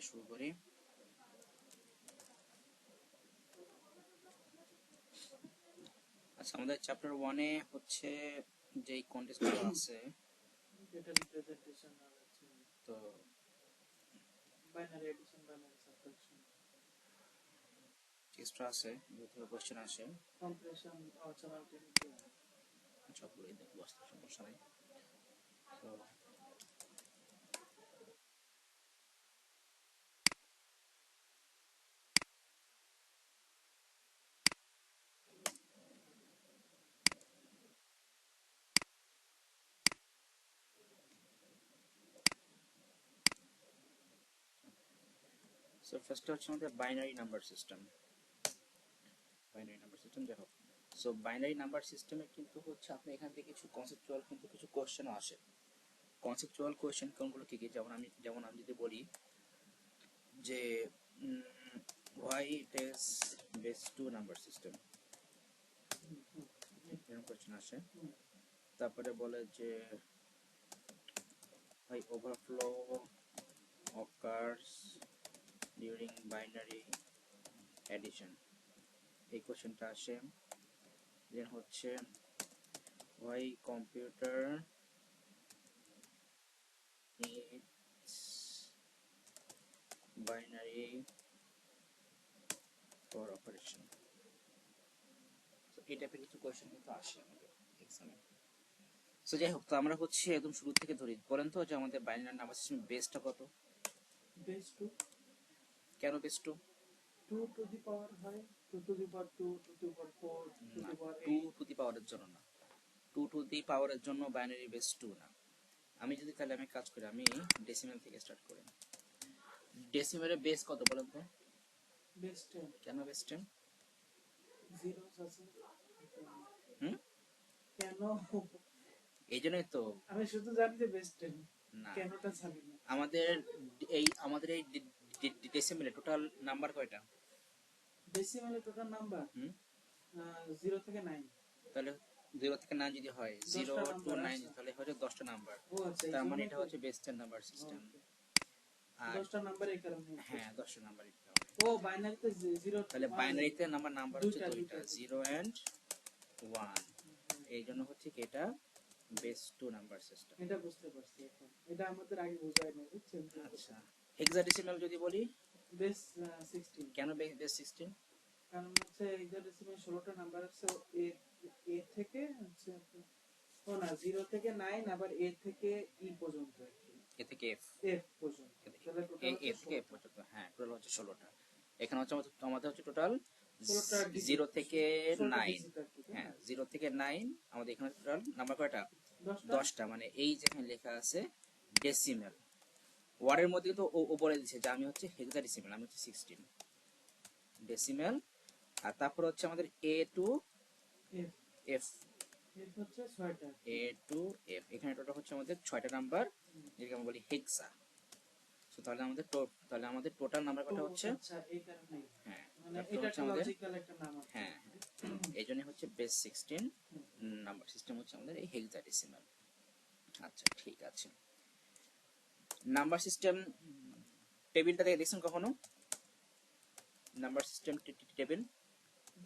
তাহলে শুরু করি। আচ্ছা, আমাদের চ্যাপ্টার 1 এ হচ্ছে যে কন্টেস্টগুলো আছে ডেটা রিপ্রেজেন্টেশন আর হচ্ছে তো বাইনারি এডিশন বাইনারি সাবট্রাকশন টেস্টটা আছে, দুটো থেকে কোশ্চেন আসে। কম্প্রেশন অপশনাল টেনিং সবগুলোই দেখবো, আসতে সমস্যা নেই। তো ফার্স্ট হচ্ছে আমাদের বাইনারি নাম্বার সিস্টেম। দেখো, সো বাইনারি নাম্বার সিস্টেমে কিন্তু হচ্ছে আপনি এখান থেকে কিছু কনসেপচুয়াল কিন্তু কিছু কোশ্চেনও আসে। কনসেপচুয়াল কোশ্চেন কোনগুলো কি কি, যেমন আমি যদি বলি যে why it is base 2 number system, এরকম কোশ্চেন আসে। তারপরে বলে যে why overflow occurs during binary addition, এই কোশ্চেনটা আসে। দেন হচ্ছে why computer needs binary for operation, তো এই টাইপের কিছু কোশ্চেন কিন্তু আসে আমাদের এক্সামে। সো যাই হোক, তো আমরা হচ্ছে একদম শুরু থেকে ধরি। বলেন তো যে আমাদের বাইনারি নাম্বার সিস্টেম বেসটা কত? বেস 2 কেন বেস 2? 2 টু দি পাওয়ার হয় 2 to the power 2 2 to the power 4 2 to না, দি পাওয়ার 2 8 টু দি পাওয়ারের জন্য না, 2 টু দি পাওয়ারের জন্য বাইনারি বেস 2 না। আমি যদি তাহলে আমি কাজ করি, আমি ডেসিমেল থেকে স্টার্ট করি। ডেসিমেলের বেস কত বলেন তো? বেস 10 কেন বেস 10? জিরো আছে হুম, কেন এই জন্যই তো। আমি শুধু জানি যে বেস 10 না, কেনটা জানি না আমাদের এই ডেসিমেলে টোটাল নাম্বার কয়টা? ডেসিমেলের টোটাল নাম্বার হুম, 0 থেকে 9 তাহলে 0 থেকে 9 যদি হয়, 0 10টা টু নাম্বার 9, আছে তাহলে হচ্ছে 10টা নাম্বার। ও আচ্ছা এই তার মানে জন্যই এটা তো হচ্ছে বেস 10 নাম্বার সিস্টেম। আর 10টা নাম্বার এই কারণে হ্যাঁ, 10টা নাম্বার। ও বাইনারিতে 0 তাহলে বাইনারিতে নাম্বার হচ্ছে দুইটা, দুইটা 0 এন্ড 1। এই জন্য হচ্ছে কি এটা বেস 2 নাম্বার সিস্টেম। এটা বুঝতে পারছি এখন এটা আমাদের আগে বোঝায় না বুঝছেন আচ্ছা, হেক্সাডেসিমাল যদি বলি, বেস 16 কেন বেস 16? কারণ হচ্ছে হেক্সাডেসিমাল 16টা নাম্বার আছে এ এ থেকে হচ্ছে ও না 0 থেকে 9 আবার এ থেকে ই পর্যন্ত আর কি এ থেকে এফ, এফ পর্যন্ত তাহলে টোটাল এ হচ্ছে থেকে এফ পর্যন্ত। হ্যাঁ, টোটাল হচ্ছে 16টা। এখানে হচ্ছে আমাদের হচ্ছে টোটাল 16টা 0 থেকে 9। ডিজিট আর কি হ্যাঁ, 0 থেকে 9 আমাদের এখানে টোটাল নাম্বার কয়টা? 10টা 10টা। মানে এই যেখানে লেখা আছে ডেসিমেল, ওয়ার্ডের মধ্যে কিন্তু ও বলে দিচ্ছে যে আমি হচ্ছে হেক্সাডেসিমেল, আমি হচ্ছে 16 ডেসিমেল। আর তারপর হচ্ছে আমাদের এ টু এফ এফ, এফ হচ্ছে 6টা এ টু এফ, এখানে টোটাল হচ্ছে আমাদের 6টা নাম্বার, যেটাকে আমরা বলি হেক্সা। সো তাহলে আমাদের টোটাল নাম্বার কত হচ্ছে? আচ্ছা এই কারণেই হ্যাঁ, মানে তারপর এটা হচ্ছে একটা আমাদের, লজিক্যাল একটা নাম আছে হ্যাঁ, এই জন্যই হচ্ছে বেস 16 নাম্বার সিস্টেম হচ্ছে আমাদের এই হেক্সাডেসিমাল। আচ্ছা, ঠিক আছে। নাম্বার সিস্টেম টেবিলটা দেখছেন কখনো? নাম্বার সিস্টেম টেবিল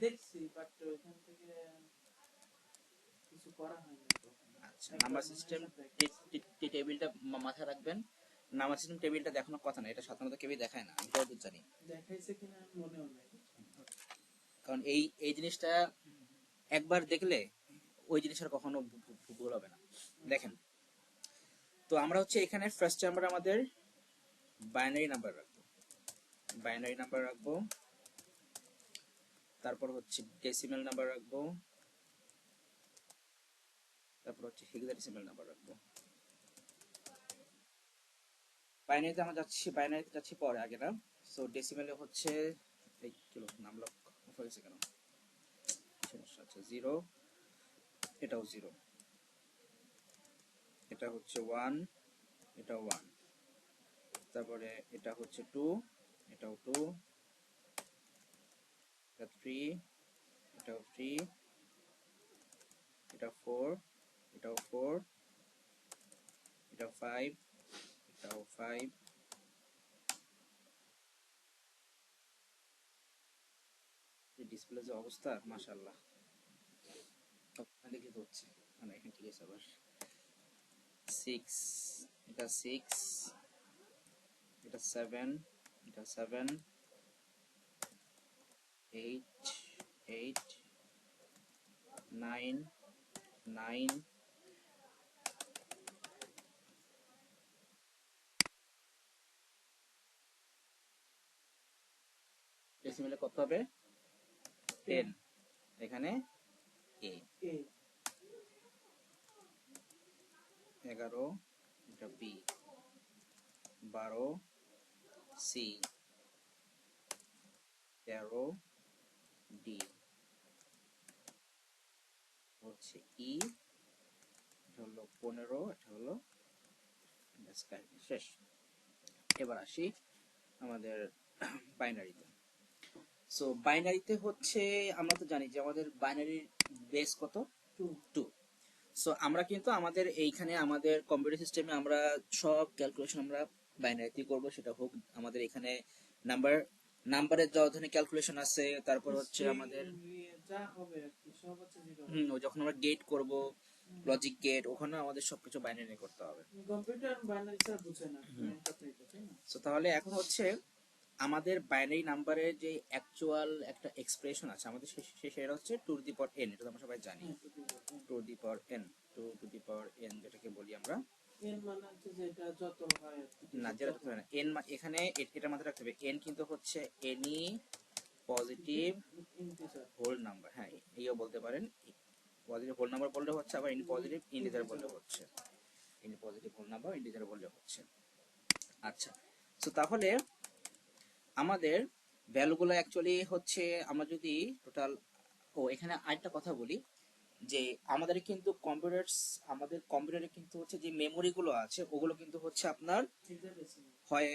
দেখছি বাট ওইখান থেকে কিছু করা হয়নি আচ্ছা, নাম্বার সিস্টেম টেবিলটা মাথায় রাখবেন। নাম্বার সিস্টেম টেবিলটা দেখানোর কথা না, এটা সাধারণত কেউই দেখায় না, আমি যতদূর জানি। দেখাইছে কিনা মনেও নাই কারণ এই জিনিসটা একবার দেখলে ওই জিনিসটা কখনো ভুল হবে না। দেখেন, তো আমরা হচ্ছে এখানে ফার্স্টে আমরা আমাদের বাইনারি নাম্বার রাখবো, তারপর হচ্ছে ডেসিমেল নাম্বার রাখবো, তারপর হচ্ছে হেক্সাডেসিমেল নাম্বার রাখবো। বাইনারিতে যাচ্ছি পরে, আগে না। সো ডেসিমেলে হচ্ছে এই কিলো নাম লক হয়েছে কেন সমস্যা আছে। 0, এটাও 0, এটা হচ্ছে 1, এটাও 1, তারপরে এটা হচ্ছে 2, এটাও 2, এটা 3, এটাও 3, এটা 4, এটাও 4, এটা 5, এটাও 5, ডিসপ্লে যে অবস্থা মাশাআল্লাহ, দেখি তো হচ্ছে মানে এখানে ঠিক আছে। আবার 6, এটা 6, এটা 7, এটা 7, 8, 8, 9, 9, ডেসিমেলে কত হবে? 10, এখানে a, এ 11, এটা b, 12 c, 13 d হচ্ছে e, এটা হলো 15, এটা হলো শেষ। এবার আসি আমাদের বাইনারিতে। সো বাইনারিতে হচ্ছে আমরা তো জানি যে আমাদের বাইনারির বেস কত? 2 2। সো আমরা কিন্তু আমাদের এইখানে আমাদের কম্পিউটার সিস্টেমে আমরা সব ক্যালকুলেশন আমরা বাইনারিতে করব, সেটা হোক আমাদের এখানে নাম্বারের যত ধরনের ক্যালকুলেশন আছে, তারপর হচ্ছে আমাদের যা হবে আর কি সব হচ্ছে জিরো। ও যখন আমরা গেট করব, লজিক গেট, ওখানে আমাদের সবকিছু বাইনারি করতে হবে। কম্পিউটার বাইনারি ছাড়া বুঝে না, মেন কথা এটা, তাই না? সো তাহলে এখন হচ্ছে আমাদের বাইনারি নাম্বারের যে অ্যাকচুয়াল একটা এক্সপ্রেশন আছে আমাদের, সেটা হচ্ছে two to the power n, এটা তো আমরা সবাই জানি। হ্যাঁ, two to the power n, two to the power n যেটাকে বলি আমরা, এর মানে হচ্ছে যে এটা যত হয় আর কি। না যেটা ধরে না n, এখানে এটা মাথায় রাখতে হবে, n কিন্তু হচ্ছে any positive integer whole number. হ্যাঁ, এইও বলতে পারেন, পজিটিভ হোল নাম্বার বললে হচ্ছে, আবার এনি পজিটিভ ইন্টিজার বললে হচ্ছে, any positive whole number integer বললে হচ্ছে। আচ্ছা, তো তাহলে আমাদের ভ্যালুগুলো অ্যাকচুয়ালি হচ্ছে, আমরা যদি টোটাল, এখানে আরেকটা কথা বলি যে আমাদের কিন্তু আমাদের কম্পিউটারে কিন্তু হচ্ছে যে মেমোরিগুলো আছে, ওগুলো কিন্তু হচ্ছে আপনার হয়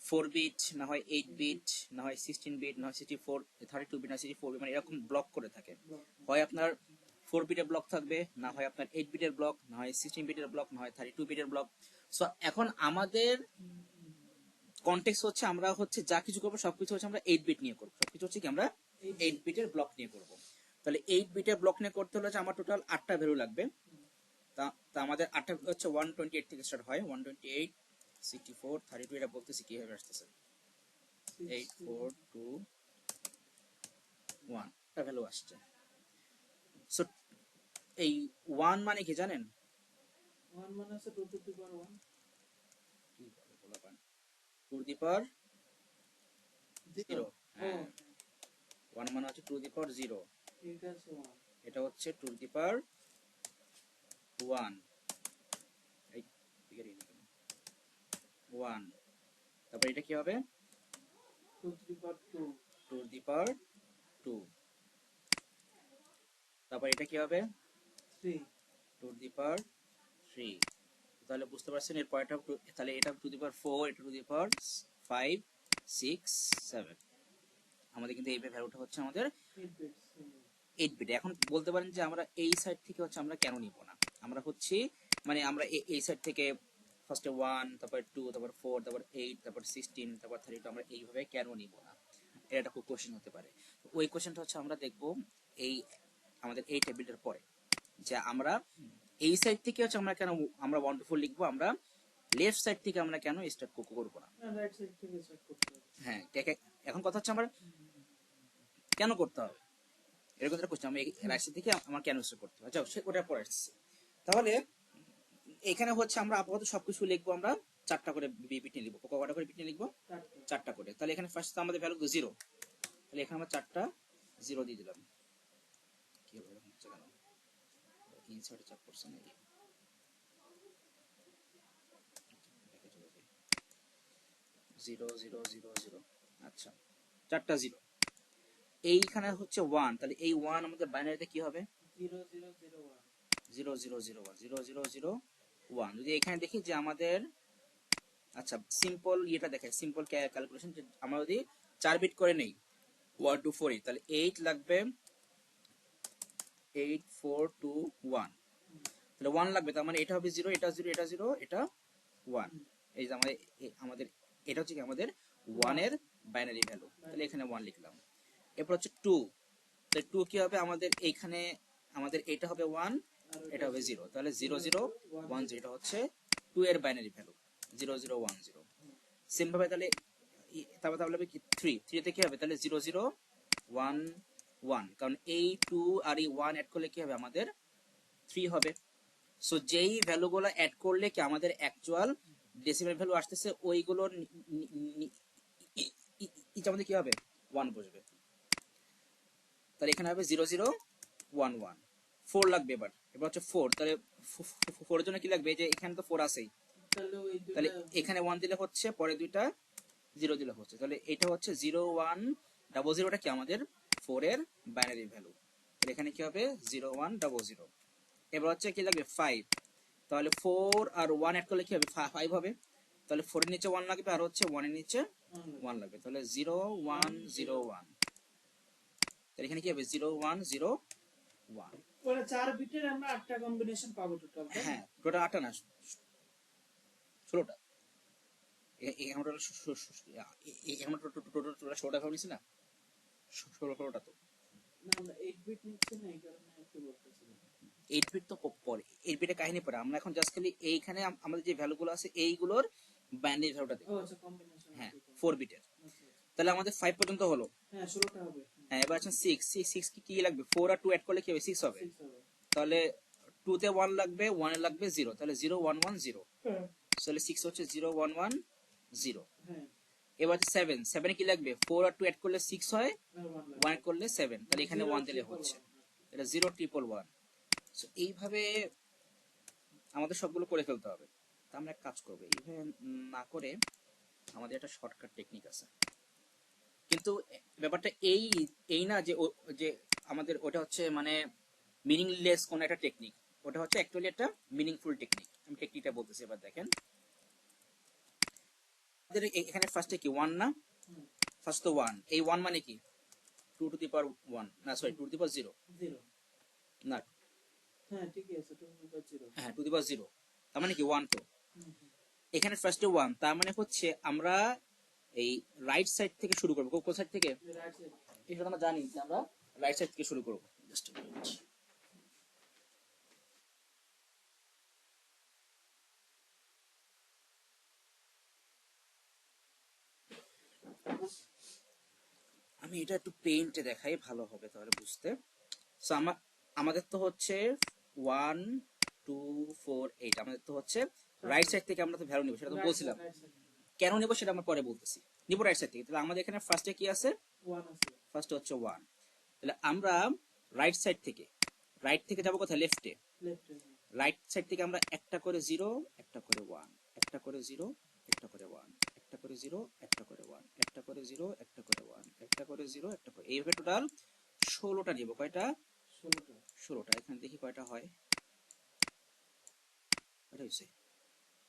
4 বিট, না হয় 8 বিট, না হয় 16 বিট, না হয় 64, 32 বিট, না 64 বিট, মানে এরকম ব্লক করে থাকে। হয় আপনার 4 বিটের ব্লক থাকবে, না হয় আপনার 8 বিটের ব্লক, না হয় 16 বিটের ব্লক, না হয় 32 বিটের ব্লক। সো এখন আমাদের কনটেক্সট হচ্ছে আমরা হচ্ছে যা কিছু করবো সবকিছু হচ্ছে আমরা 8 বিট নিয়ে করবো, সবকিছু হচ্ছে কি আমরা 8 বিটের ব্লক নিয়ে করবো। তাহলে 8 বিটের ব্লক নিয়ে করতে হলে আমার টোটাল 8টা ভ্যালু লাগবে। তা আমাদের 8টা হচ্ছে 128 থেকে স্টার্ট হয়, 128, 64, 32, এটা বলতেছি কিভাবে আসতেছে, 8, 4, 2, 1 টা ভ্যালু আসছে। সো এই 1 মানে কি জানেন? 1 মানে হচ্ছে 2 টু দি পাওয়ার 1, কি বলে বলা পান, 2 টু দি পাওয়ার 0। হ্যাঁ, 1 মানে হচ্ছে 2 টু দি পাওয়ার 0, এটা হচ্ছে 1, এটা হচ্ছে 2 টু দি পাওয়ার 1, এই দিকে রেখে দিন, 1। তারপর এটা কি হবে? 2 to the power 2, 2 to the power 2। তারপর এটা কি হবে? 3, 2 টু দি পাওয়ার 3। তাহলে বুঝতে পারছেন এর পরেরটা, তাহলে এটা টু দি পাওয়ার 4, এটা টু দি পাওয়ার 5, 6, 7। আমাদের কিন্তু এই ভ্যালুটা হচ্ছে আমাদের 8 বিটস। 8 বিট। এখন বলতে পারেন যে আমরা এই সাইড থেকে হচ্ছে আমরা কেন নিব না, আমরা হচ্ছে মানে আমরা এই সাইড থেকে ফার্স্টে 1, তারপর 2, তারপর 4, তারপর 8, তারপর 16, তারপর 32, আমরা এইভাবে কেন নিব না, এটা একটা কোশ্চেন হতে পারে। ওই কোশ্চেনটা হচ্ছে আমরা দেখব এই আমাদের এই টেবিলটার পরে, যে আমরা এই সাইড থেকে হচ্ছে আমরা কেন আমরা 1 to 4 লিখবো, আমরা লেফট সাইড থেকে আমরা কেন স্টার্ট করবো না। না, রাইট সাইড থেকে স্টার্ট করতে হবে। হ্যাঁ, এখন কথা হচ্ছে আমরা কেন করতে হবে, এরকম একটা কোশ্চেন, আমি রাইট সাইড থেকে আমার কেন স্টার্ট করতে হবে। যাও, সে ওটার পরে আসছে। তাহলে এখানে হচ্ছে আমরা আপাতত সবকিছু লিখবো, আমরা 4টা করে বিট নিয়ে লিখবো, কটা করে বিট নিয়ে লিখবো? 4টা করে। তাহলে এখানে ফার্স্ট আমাদের ভ্যালু 0, তাহলে এখানে আমরা 4টা 0 দিয়ে দিলাম। কি হবে এরকম হচ্ছে কেন? ইনসার্টে চাপ করছে নাকি? 0, 0, 0, 0। আচ্ছা, 4টা 0। এইখানে হচ্ছে 1, তাহলে এই 1 আমাদের বাইনারিতে কি হবে? 0 0 0 1, 0, 0, 0, 1, 0, 0, 0, 1। যদি এখানে দেখি যে আমাদের, আচ্ছা সিম্পল ইয়েটা দেখে, সিম্পল ক্যালকুলেশন, আমরা যদি 4 বিট করে নেই 1 2 4 8, তাহলে 8 লাগবে, 8 4 2 1, তাহলে 1 লাগবে, তার মানে এটা হবে 0, এটা 0, এটা 0, এটা 1। এই যে আমাদের এটা হচ্ছে কি আমাদের 1 এর বাইনারি ভ্যালু, তাহলে এখানে 1 লিখলাম। এরপর হচ্ছে 2, তো 2 কি হবে আমাদের এইখানে, আমাদের এটা হবে 1, আর এটা হবে 0, তাহলে 0 0 1 0, এটা হচ্ছে 2 এর বাইনারি ভ্যালু 0 0 1 0। সেম ভাবে তাহলে তাহলে হবে কি 3 তে কি হবে তাহলে 0 0 1 1, কারণ এই 2 আর এই 1 অ্যাড করলে কি হবে আমাদের 3 হবে। সো যেই ভ্যালুগুলো অ্যাড করলে কি আমাদের অ্যাকচুয়াল ডেসিমাল ভ্যালু আসতেছে ওইগুলোর আমাদের কি হবে 1 বসবে। তাহলে এখানে হবে 0 0 1 1, 4 লাগবে। এবার হচ্ছে 4, তাহলে 4 এর জন্য কি লাগবে, যে এখানে তো 4 আছেই, তাহলে এখানে 1 দিলে হচ্ছে, পরে দুইটা 0 দিলে হচ্ছে, তাহলে এটা হচ্ছে 0 1 0 0, টা কি আমাদের 4 এর বাইনারি ভ্যালু। তাহলে এখানে কি হবে 0 1 0 0। এবার হচ্ছে কি লাগবে 5, তাহলে 4 আর 1 অ্যাড করলে কি হবে 5 হবে, তাহলে 4 এর নিচে 1 লাগবে, আর হচ্ছে 1 এর নিচে 1 লাগবে, তাহলে 0 1 0 1। তাহলে এখানে কি হবে 0 1 0 1। ওরা 4 বিটের আমরা 8টা কম্বিনেশন পাবো টোটাল। হ্যাঁ, টোটাল 8টা না 16টা। আমরা টোটাল 16টা ভাবছি না, 16টা তো। না আমরা 8 বিট নিচ্ছি না, এই কারণে একটু বলতেছিলাম 8 বিট তো পরে, 8 বিটের কাহিনী পরে, আমরা এখন জাস্ট খালি এইখানে আমাদের যে ভ্যালুগুলো আছে এইগুলোর বাইনারি ভ্যালুটা দেখব। ও আচ্ছা, কম্বিনেশন। হ্যাঁ 4 বিটের। তাহলে আমাদের 5 পর্যন্ত হলো। হ্যাঁ 16টা হবে। হ্যাঁ, এবার আছেন 6 কি লাগবে, 4 আর 2 অ্যাড করলে কি হবে 6 হবে, 6 হবে। তাহলে 2 তে 1 লাগবে, 1 এ লাগবে 0, তাহলে 0 1 1 0, হ্যাঁ তাহলে 6 হচ্ছে 0 1 1 0। হ্যাঁ। এবার 7 এ কি লাগবে, 4 আর 2 অ্যাড করলে 6 হয়, 1 অ্যাড করলে 7, তাহলে এখানে 1 দিলে হচ্ছে, এটা 0 1 1 1। সো এইভাবে আমাদের সবগুলো করে ফেলতে হবে। তা আমরা এক কাজ করবো, এইভাবে না করে আমাদের একটা শর্টকাট টেকনিক আছে, কিন্তু ব্যাপারটা এই না যে যে আমাদের ওটা হচ্ছে মানে মিনিংলেস কোন একটা টেকনিক, ওটা হচ্ছে অ্যাকচুয়ালি একটা মিনিংফুল টেকনিক। আমি টেকনিকটা বলতেছি, এবার দেখেন। আমাদের এখানে ফার্স্টে কি 1 না, ফার্স্ট তো 1, এই 1 মানে কি 2 টু দি পাওয়ার 1, না সরি 2 টু দি পাওয়ার 0, 0। না হ্যাঁ ঠিকই আছে, 2 টু দি পাওয়ার 0। হ্যাঁ 2 টু দি পাওয়ার 0, তার মানে কি 1 তো। এখানে ফার্স্টে 1, তার মানে হচ্ছে আমরা এই রাইট সাইড থেকে শুরু করবো। কোন সাইড থেকে, রাইট সাইড। এটা আমরা জানি যে আমরা রাইট সাইড থেকে শুরু করবো। জাস্ট আমি এটা একটু পেইন্টে দেখাই, ভালো হবে তাহলে বুঝতে। সো আমাদের তো হচ্ছে 1 2 4 8, আমাদের তো হচ্ছে রাইট সাইড থেকে আমরা তো ভ্যালু নিব, সেটা তো বলছিলাম। কেন নিব সেটা আমরা পরে বলতেছি, নিব রাইট সাইড থেকে। তাহলে আমাদের এখানে ফার্স্টে কি আছে, 1 আছে। ফার্স্টে হচ্ছে 1, তাহলে আমরা রাইট সাইড থেকে, রাইট থেকে যাবো কোথায়, লেফটে। লেফট। রাইট সাইড থেকে আমরা একটা করে 0, একটা করে 1, একটা করে 0, একটা করে 1, একটা করে 0, একটা করে 1, একটা করে 0, একটা করে 1, একটা করে 0, একটা করে, এইভাবে টোটাল 16টা নিব। কয়টা, 16টা। 16টা। এখানে দেখি কয়টা হয়, কয়টা হয়েছে,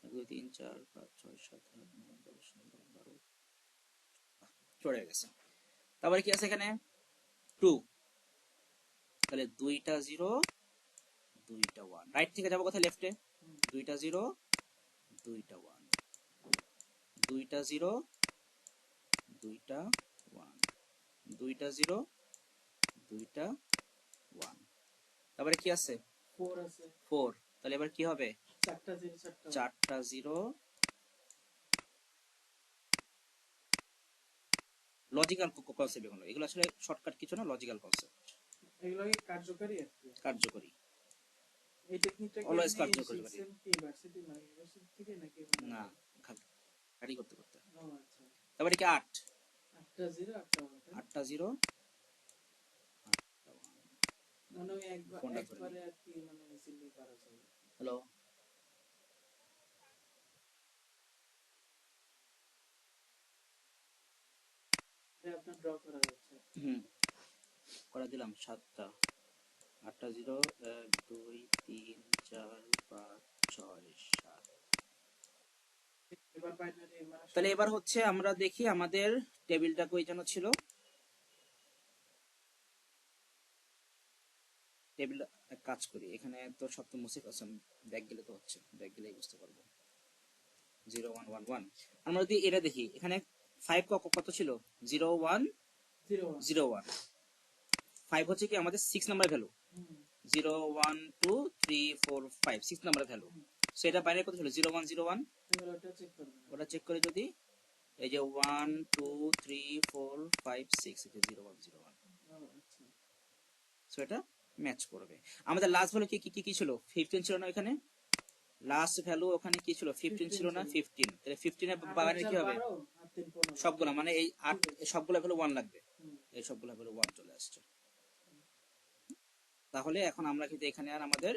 1 2 3 4 5 6 7 8 9 10 11 12, চলে গেছে। তারপরে কি আছে এখানে 2, তাহলে 2টা 0 2টা 1। রাইট থেকে যাবো কোথায়, লেফটে, 2টা 0 2টা 1, 2টা 0 2টা 1, 2টা 0 2টা 1। তারপরে কি আছে 4 আছে। 4, তাহলে এবার কি হবে 4টা 0 4টা 4টা 0। লজিক্যাল কনসেপ্ট, এগুলো আসলে শর্টকাট কিছু না, লজিক্যাল কনসেপ্ট, এগুলো কি কার্যকরী আর কি। কার্যকরী, এই টেকনিকটা কি অলওয়েজ আপনি কার্যকরী। শিখছেন কি ইউনিভার্সিটি মানে ইউনিভার্সিটি থেকে নাকি? না, খালি করতে করতে। ও আচ্ছা। তারপরে কি 8, 8টা 0 8টা 1। 8টা 0 মানে ওই ফোনটা ধরে একবারে আর কি, মানে ইজিলি পারা যায়। হ্যালো, এটা আপনার ড্র করা যাচ্ছে। করে দিলাম 7টা, 8টা 0 1 2 3 4 5 6 7। এবার বাইনারি মানে তাহলে এবার হচ্ছে আমরা দেখি আমাদের টেবিলটা কই যেন ছিল, টেবিল কাজ করি। এখানে তো সব তো মুছে ফেলছি, ব্যাক গেলে তো হচ্ছে, ব্যাক গেলেই বুঝতে পারবো। 0 1 1 1। আমরা যদি এটা দেখি, এখানে 5 কত ছিল, 0 1 0 1 0 1। 5 হচ্ছে কি আমাদের 6 নাম্বার ভ্যালু, হুম 0 1 2 3 4 5 6 নাম্বার ভ্যালু। সেটা বাইরে কত ছিল 0 1 0 1, এবার ওটা চেক করবেন। ওটা চেক করে যদি এই যে 1 2 3 4 5 6 এটা 0 1 0 1, আচ্ছা সো এটা ম্যাচ করবে। আমাদের লাস্ট ভ্যালু কি কি কি ছিল 15 ছিল না এখানে, লাস্ট ভ্যালু ওখানে কি ছিল 15 ছিল না 15, তাহলে 15 এর বাইরে কি হবে 12 আর 3 15 সবগুলা, মানে এই 8 ঠিক আছে। সবগুলা ভ্যালু 1 লাগবে, হুম এই সবগুলা ভ্যালু 1 চলে আসছে। তাহলে এখন আমরা কিন্তু এখানে আর আমাদের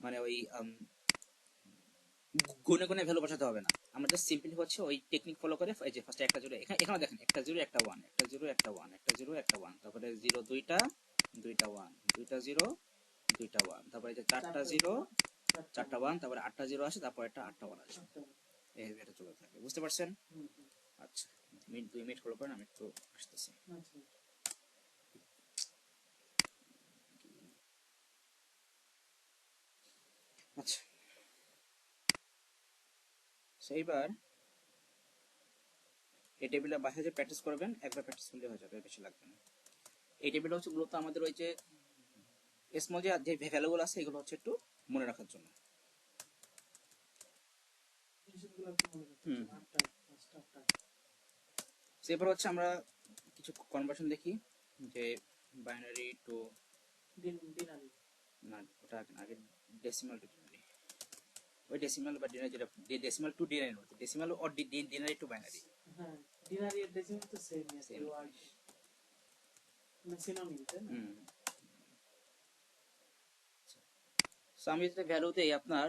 মানে ওই গুণে গুণে ভ্যালু বসাতে হবে না, আমরা জাস্ট সিম্পলি হচ্ছে ওই টেকনিক ফলো করে এই যে ফার্স্ট একটা জিরো এখানে দেখেন একটা জিরো একটা 1 একটা জিরো একটা 1 একটা জিরো একটা 1, তারপরে জিরো দুইটা দুইটা 1 দুইটা জিরো দুইটা 1, তারপরে এই যে চারটা জিরো চারটা 1, তারপরে আটটা জিরো আসে, তারপর একটা আটটা 1 আসে, এই এটা চলে থাকে। বুঝতে পারছেন? হুম হুম আচ্ছা 2 মিনিট হলো পরে আমি একটু আসতেছি। আচ্ছা আচ্ছা সেইবার এই টেবিলের বাইরে যে প্র্যাকটিস করবেন, একবার প্র্যাকটিস করলে হয়ে যাবে, বেশি লাগবে না। এই টেবিলটা হচ্ছে মূলত আমাদের ওই যে স্মল যে ভ্যালুগুলো আছে এগুলো হচ্ছে একটু মনে রাখার জন্য। এইসবগুলো একটু মনে রাখতে হুম। হবে। আটটা পাঁচটা আটটা এরপর হচ্ছে আমরা কিছু কনভার্সন দেখি, যে বাইনারি টু, দিনারি না ওটা আগে ডেসিমাল টু ডিনারি, ওই ডেসিমাল বা ডিনারি যেটা ডেসিমাল টু ডিনারি হচ্ছে ডেসিমাল অর ডিনারি টু বাইনারি হ্যাঁ দিনারি আর ডেসিমাল তো সেম আছে সেম। ওয়ার্ড মানে সিনোনিম তাই না হুম। সো আমি যেটা ভ্যালু দেই আপনার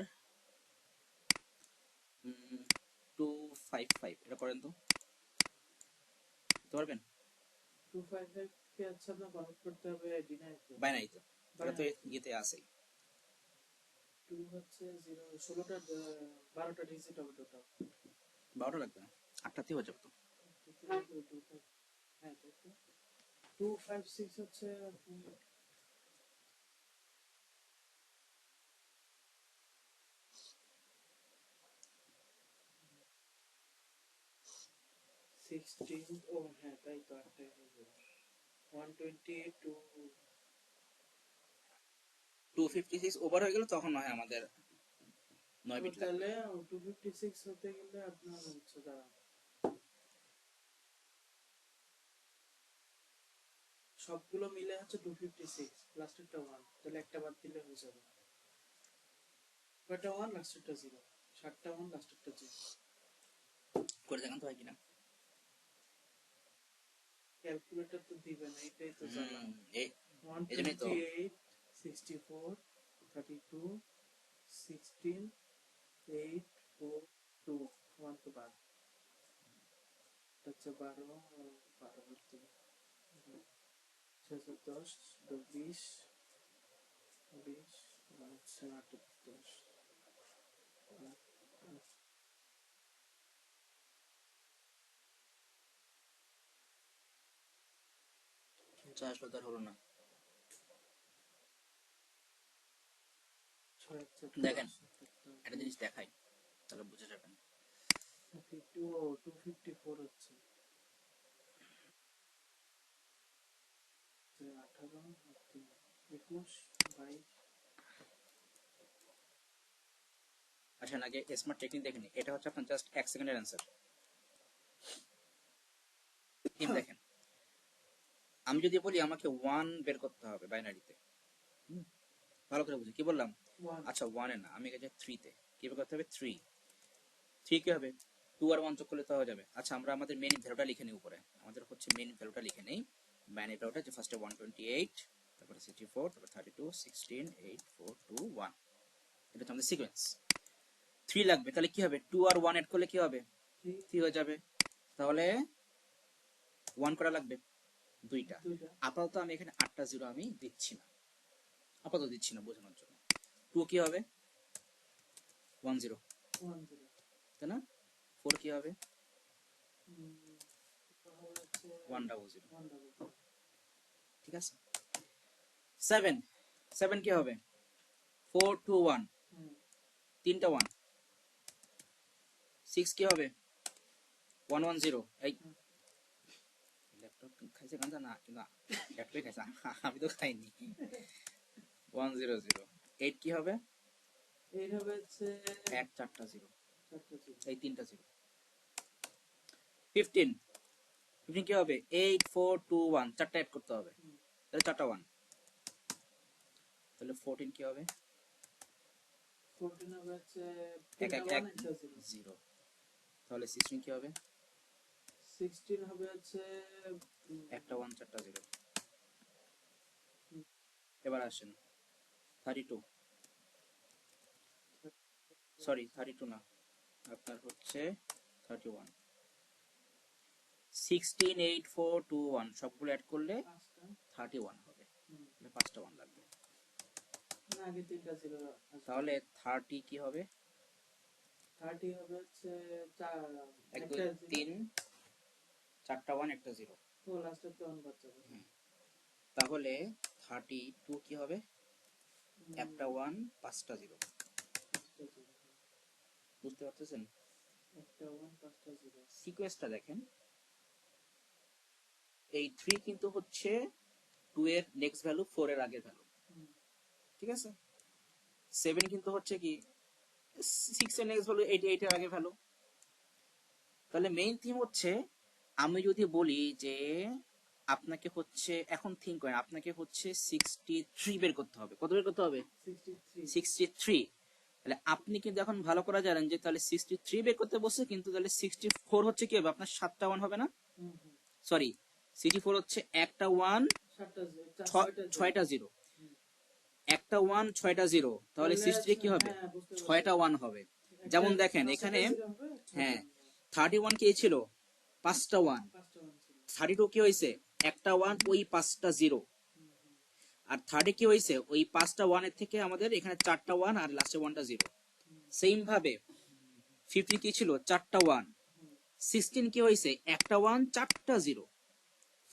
255, এটা করেন তো, করতে পারবেন? 255 কে আচ্ছা আপনার কনভার্ট করতে হবে দিনারিতে বাইনারিতে, এটা তো ইয়েতে আছে। 2 হচ্ছে 0 16টা 12টা ডিজিট হবে টোটাল 12টা লাগবে না, 8টাতেই হয়ে যাবে তো। হ্যাঁ তাই তো 256 হচ্ছে 16 ও হ্যাঁ তাই তো আটটাই হয়ে যাবে 128 টু 256 ওভার হয়ে গেলে তখন হয় আমাদের 9 বিট লাগবে। তাহলে 256 হতে গেলে আপনার হচ্ছে দাঁড়ান সবগুলো মিলে হচ্ছে 256 লাস্টেরটা 1 তাহলে একটা বাদ দিলে হয়ে যাবে কয়টা 1 লাস্টেরটা 0 7টা 1 লাস্টেরটা 0 করে দেখেন তো হয় কিনা। ক্যালকুলেটর তো দিবে না এটাই তো জ্বালা এই জন্যই তো 128 64 32 16 8 4 2 1 তো বাদ হচ্ছে 12 12 হচ্ছে 610 20 20 হচ্ছে 8 10 চাষ বাজার হলো না। দেখেন একটা জিনিস দেখাই তাহলে বুঝে যাবেন। 254 হচ্ছে 18 21 22 আচ্ছা আগে স্মার্ট টেকনিক দেখেন, এটা হচ্ছে আপনার জাস্ট 1 সেকেন্ডের অ্যান্সার। টিম দেখেন, আমি যদি বলি আমাকে 1 বের করতে হবে বাইনারিতে, ভালো করে বুঝি কি বললাম। 1 আচ্ছা 1 এ না, আমি গেছি 3 তে, কি বের করতে হবে 3 কি হবে 2 আর 1 যোগ করলে তো হয়ে যাবে। আচ্ছা আমরা আমাদের মেইন ভ্যালুটা লিখে নিই উপরে, আমাদের হচ্ছে মেইন ভ্যালুটা লিখে নেই, বাইনারি ভ্যালুটা যে ফার্স্টে 128, তারপরে 64, তারপরে 32 16 8 4 2 1, এটা হচ্ছে আমাদের সিকোয়েন্স। 3 লাগবে, তাহলে কি হবে 2 আর 1 এড করলে কি হবে 3 হয়ে যাবে, তাহলে 1 করা লাগবে দুইটা। আপাতত আমি এখানে 8টা জিরো আমি দিচ্ছি না, আপাতত দিচ্ছি না বোঝানোর জন্য। 2 কি হবে 1 0 তাই না, 4 কি হবে 1 0 ঠিক আছে। 7 7 কি হবে 4 2 1 তিনটা 1। 6 কি হবে 1 1 0, এই ল্যাপটপ খাইছে গাঞ্জা না কিন্তু একটাই খাইছে আমি তো খাইনি 100 8 কি হবে এর হবে হচ্ছে এক চারটা জিরো চারটা জিরো। এই তিনটা জিরো 15 15 কি হবে 8 4 2 1 চারটা অ্যাড করতে হবে হুম। তাহলে চারটা 1 তাহলে 14 কি হবে 14 হবে হচ্ছে এক তিনটা এক ওয়ান এক একটা জিরো। জিরো তাহলে 16 কি হবে 16 হবে হচ্ছে একটা 1 চারটা জিরো হুম। এবার আসেন 32 সরি 32 না আপনার হচ্ছে 31 16 8 4 2 1 সবগুলো অ্যাড করলে পাঁচটা 31 হবে হুম। তাহলে পাঁচটা 1 লাগবে না আগে তিনটা জিরো তাহলে 30 কি হবে 30 হবে হচ্ছে এক একটা দুই জিরো। তিন চারটা 1 একটা জিরো ও লাস্টে তো অন বাদ যাবে। তাহলে 32 কি হবে হুম, একটা 1 পাঁচটা জিরো পাঁচটা জিরো। বুঝতে পারতেছেন একটা ওয়ান পাঁচটা জিরো। সিকোয়েন্সটা দেখেন এই 3 কিন্তু হচ্ছে 2 এর নেক্সট ভ্যালু 4 এর আগের ভ্যালু হুম, ঠিক আছে 7 কিন্তু হচ্ছে কি 6 এর নেক্সট ভ্যালু 8 এর আগের ভ্যালু তাহলে মেইন থিম হচ্ছে আমি যদি বলি যে আপনাকে হচ্ছে এখন থিঙ্ক করেন আপনাকে হচ্ছে 63 বের করতে হবে কত বের করতে হবে 63 63 তাহলে আপনি কিন্তু এখন ভালো করে জানেন যে তাহলে 63 বের করতে বসে কিন্তু তাহলে 64 হচ্ছে কি হবে আপনার 7টা 1 হবে না হুম, হুম। সরি 64 হচ্ছে একটা 1 সাতটা জিরো, ছয়টা জিরো। 6টা 0 হুম। একটা 1 6টা 0 তাহলে 63 কি হবে হ্যাঁ, বুঝতে পারছি। 6টা 1 হবে যেমন দেখেন এখানে হ্যাঁ 31 কি ছিল 5টা 1 পাঁচটা ওয়ান ছিল। 32 কি হয়েছে একটা 1 ওই 5টা 0 আর 30 কি হয়েছে ওই 5টা 1 এর থেকে আমাদের এখানে 4টা 1 আর লাস্টে 1টা 0 সেম ভাবে 50 কি ছিল 4টা 1 16 কি হয়েছে একটা 1 4টা 0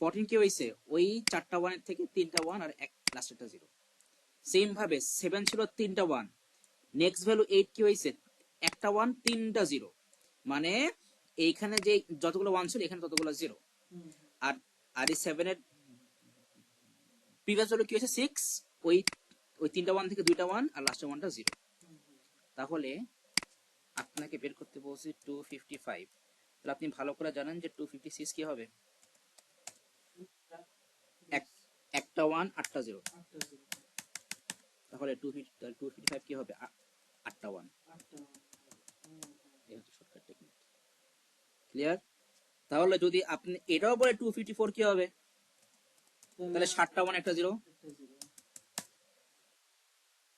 14 কি হয়েছে ওই 4টা 1 এর থেকে 3টা 1 আর এক লাস্টেরটা 0 সেম ভাবে 7 ছিল 3টা 1 নেক্সট ভ্যালু 8 কি হয়েছে একটা 1 3টা 0 মানে এইখানে যে যতগুলো 1 ছিল এখানে ততগুলো 0 হুম, আর আর এই 7 এর প্রিভিয়াস ভ্যালু কি হয়েছে 6 ওই ওই 3টা 1 থেকে 2টা 1 আর লাস্টের 1টা 0 হুম, হুম। তাহলে আপনাকে বের করতে বলছি 255 তাহলে আপনি ভালো করে জানেন যে 256 কি হবে এক- একটা 1 8টা 0 আটটা জিরো, তাহলে 255 কি হবে 8টা 1 আটটা ওয়ান। হুম, এই হচ্ছে শর্টকাট টেকনিক ক্লিয়ার তাহলে যদি আপনি এটাও বলে 254 কি হবে তাহলে 7টা 1 একটা 0 একটা জিরো।